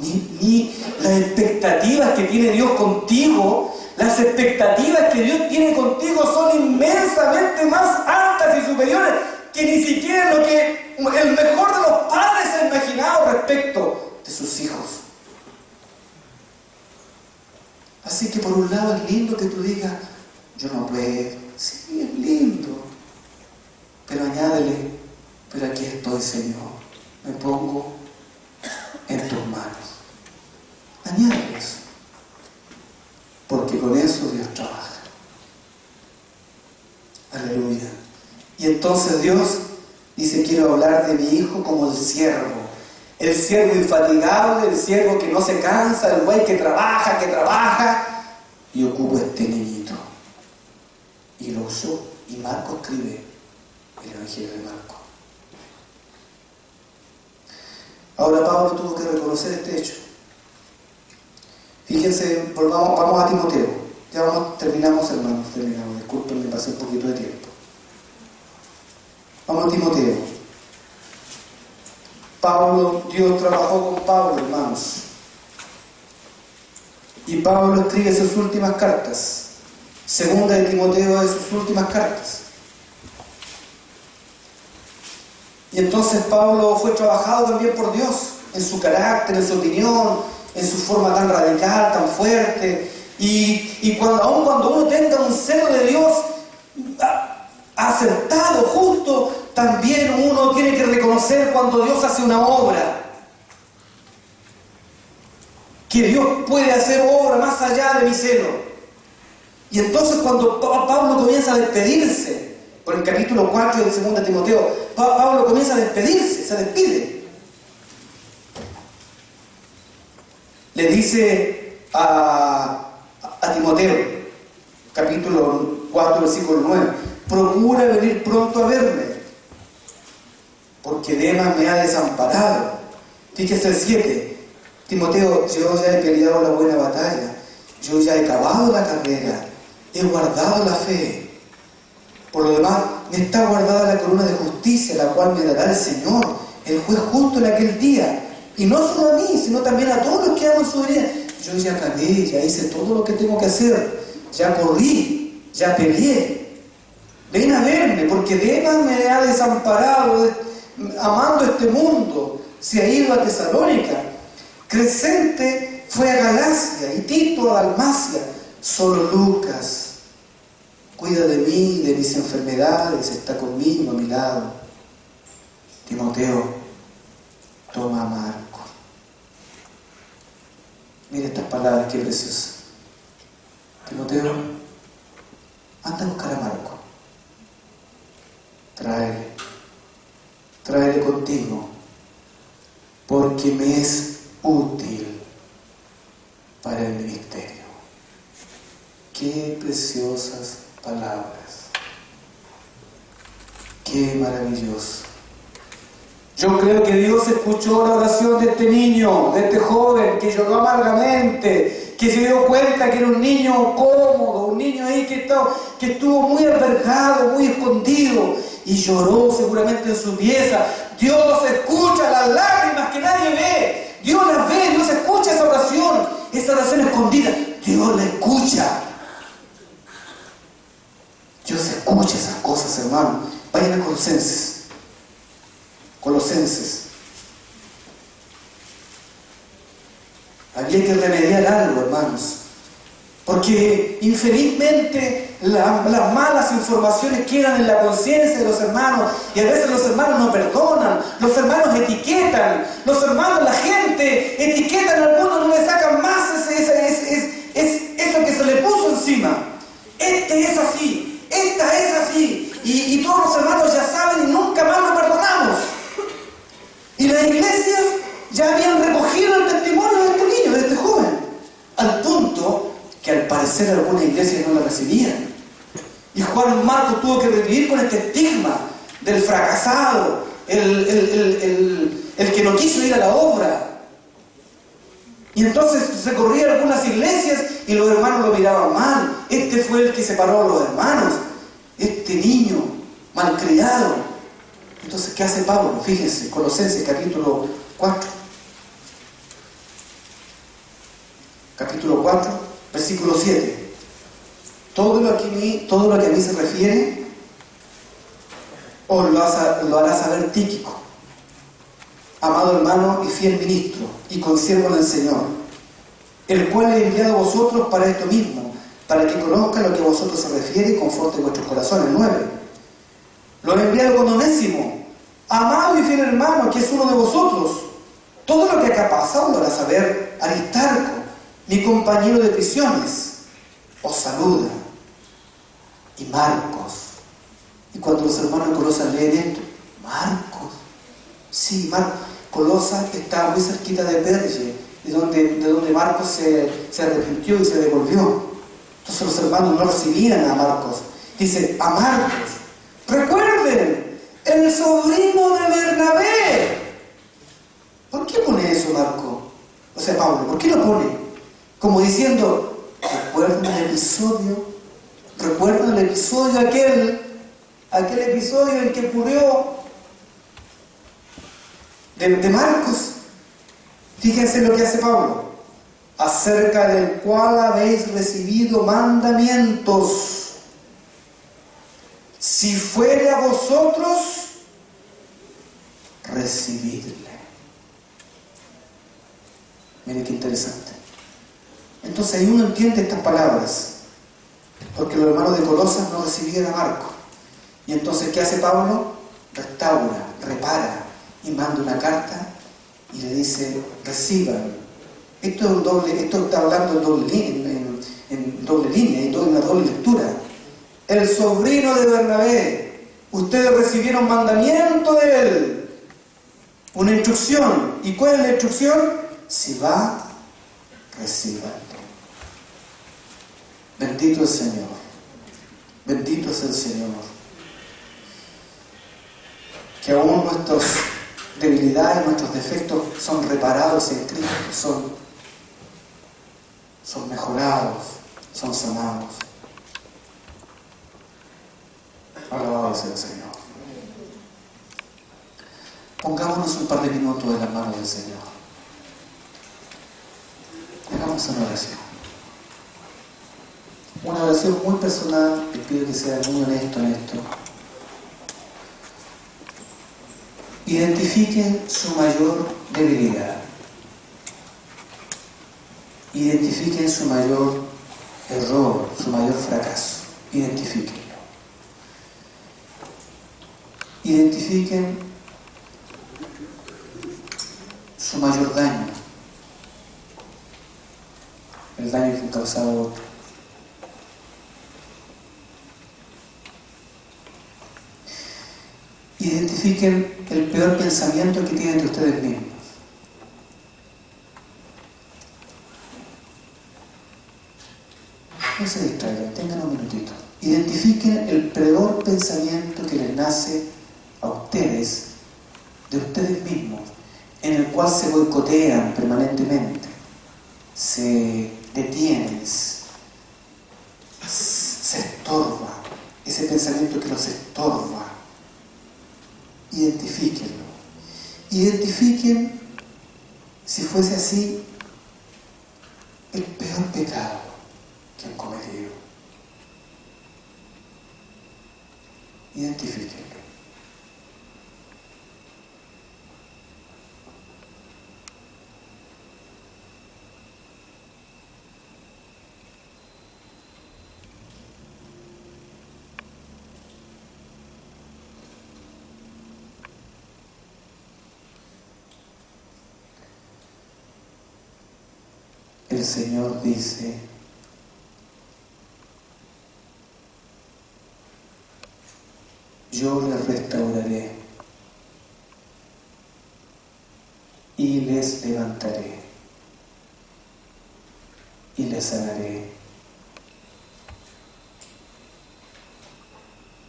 [SPEAKER 1] Ni las expectativas que tiene Dios contigo, las expectativas que Dios tiene contigo son inmensamente más altas y superiores que ni siquiera lo que el mejor de los padres ha imaginado respecto de sus hijos. Así que por un lado es lindo que tú digas, yo no puedo. Sí, es lindo. Pero añádele, pero aquí estoy, Señor. Me pongo en tus manos. Añádele eso. Porque con eso Dios trabaja. Aleluya. Y entonces Dios dice, quiero hablar de mi hijo como el siervo. El siervo infatigable, el siervo que no se cansa, el güey que trabaja, y ocupo este niñito. Y lo usó. Y Marcos escribe el Evangelio de Marcos. Ahora Pablo tuvo que reconocer este hecho. Fíjense, vamos a Timoteo. Ya terminamos, hermanos, terminamos. Disculpen, me pasé un poquito de tiempo. Vamos a Timoteo. Dios trabajó con Pablo, hermanos. Y Pablo escribe sus últimas cartas. Segunda de Timoteo es sus últimas cartas. Y entonces Pablo fue trabajado también por Dios, en su carácter, en su opinión, en su forma tan radical, tan fuerte, Y aun cuando uno tenga un celo de Dios acertado, justo, también uno tiene que reconocer cuando Dios hace una obra. Que Dios puede hacer obra más allá de mi celo. Y entonces cuando Pablo comienza a despedirse, por el capítulo 4 de 2 Timoteo, Pablo comienza a despedirse, se despide. Le dice a Timoteo, capítulo 4, versículo 9, procura venir pronto a verme, porque Demas me ha desamparado. Fíjese el 7. Timoteo, yo ya he peleado la buena batalla, yo ya he acabado la carrera, he guardado la fe. Por lo demás, me está guardada la corona de justicia, la cual me dará el Señor, el juez justo en aquel día. Y no solo a mí, sino también a todos los que aman su venida. Yo ya acabé, ya hice todo lo que tengo que hacer, ya corrí, ya peleé. Ven a verme, porque Demas me ha desamparado, amando este mundo, se ha ido a Tesalónica. Crescente fue a Galacia y Tito a Dalmacia. Solo Lucas cuida de mí, de mis enfermedades, está conmigo a mi lado. Timoteo, toma a Marco. Mira estas palabras, qué preciosas. Timoteo, anda a buscar a Marco. Tráele contigo, porque me es útil para el ministerio. Qué preciosas palabras. Qué maravilloso. Yo creo que Dios escuchó la oración de este niño, de este joven que lloró amargamente, que se dio cuenta que era un niño cómodo, un niño ahí que estuvo muy albergado, muy escondido, y lloró seguramente en su pieza. Dios escucha las lágrimas que nadie ve. Dios las ve, Dios escucha esa oración escondida. Dios la escucha. Dios escucha esas cosas, hermano. Vayan a Colosenses. Había que remediar algo, hermanos. Porque infelizmente las malas informaciones quedan en la conciencia de los hermanos, y a veces los hermanos no perdonan, los hermanos etiquetan, los hermanos, la gente etiquetan a algunos, no le sacan más eso que se le puso encima. Este es así, esta es así, y todos los hermanos ya saben y nunca más lo perdonamos. Y las iglesias ya habían recogido el testimonio de este niño, de este joven, al punto que al parecer algunas iglesias no la recibían. Y Juan Marcos tuvo que vivir con este estigma del fracasado, el que no quiso ir a la obra. Y entonces recorría algunas iglesias y los hermanos lo miraban mal. Este fue el que separó a los hermanos, este niño malcriado. Entonces, ¿qué hace Pablo? Fíjense, Colosenses capítulo 4. Capítulo 4, versículo 7. Todo lo que a mí se refiere, os lo hará saber Tíquico, amado hermano y fiel ministro, y consiervo en el Señor, el cual he enviado a vosotros para esto mismo, para que conozcan lo que a vosotros se refiere y conforte vuestros corazones. 9. Lo he enviado con Onésimo, amado y fiel hermano, que es uno de vosotros. Todo lo que acá pasa os lo hará saber Aristarco, mi compañero de prisiones, os saluda. Y Marcos. Y cuando los hermanos de Colosas leen esto, Marcos. Sí, Marcos. Colosas está muy cerquita de Perge, de donde Marcos se arrepintió y se devolvió. Entonces los hermanos no recibían a Marcos. Dice, a Marcos. Recuerden, el sobrino de Bernabé. ¿Por qué pone eso Marcos? O sea, Pablo, ¿por qué lo pone? Como diciendo, recuerden el episodio aquel episodio en que ocurrió de Marcos. Fíjense lo que hace Pablo, acerca del cual habéis recibido mandamientos, si fuere a vosotros, recibidle. Miren qué interesante. Entonces ahí uno entiende estas palabras, porque los hermanos de Colosas no recibían a Marcos. Y entonces, ¿qué hace Pablo? Restaura, repara y manda una carta y le dice: reciban. Esto está hablando en doble línea, en una doble lectura. El sobrino de Bernabé, ustedes recibieron mandamiento de él, una instrucción. ¿Y cuál es la instrucción? Si va, reciban. Bendito el Señor, bendito es el Señor, que aún nuestras debilidades, nuestros defectos son reparados en Cristo, son mejorados, son sanados. Alabado sea el Señor. Pongámonos un par de minutos en las manos del Señor. Hagamos una oración. Una oración muy personal. Les pido que sea muy honesto en esto. Identifiquen su mayor debilidad. Identifiquen su mayor error, su mayor fracaso. Identifíquenlo. Identifiquen su mayor daño, el daño que han causado a otros. Identifiquen el peor pensamiento que tienen de ustedes mismos. No se distraigan, tengan un minutito. Identifiquen el peor pensamiento que les nace a ustedes, de ustedes mismos, en el cual se boicotean permanentemente, se detienen, se estorba, ese pensamiento que los estorba. Identifíquenlo. Identifiquen, si fuese así, el peor pecado que han cometido. Identifíquenlo. El Señor dice: yo les restauraré y les levantaré y les sanaré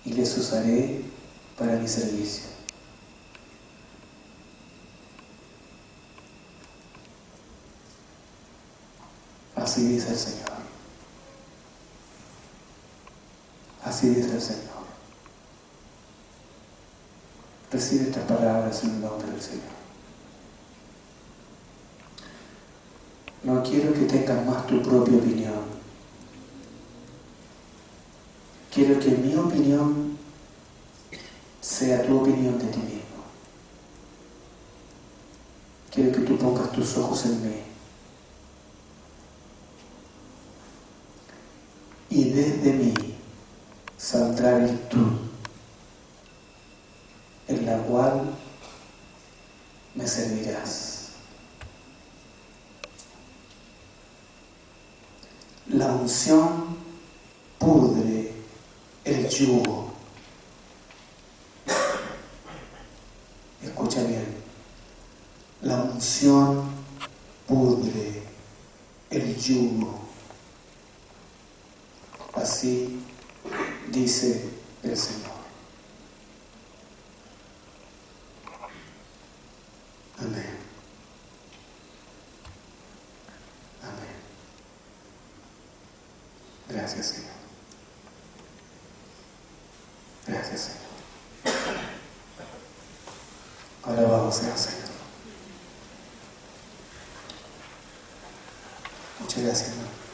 [SPEAKER 1] y les usaré para mi servicio. Así dice el Señor. Así dice el Señor. Recibe estas palabras en el nombre del Señor. No quiero que tengas más tu propia opinión. Quiero que mi opinión sea tu opinión de ti mismo. Quiero que tú pongas tus ojos en mí. Y desde mí saldrá virtud, en la cual me servirás. La unción pudre el yugo. Escucha bien. La unción pudre el yugo. Así dice el Señor. Amén. Amén. Gracias, Señor. Gracias, Señor. Alabado sea el Señor. Muchas gracias, hermano.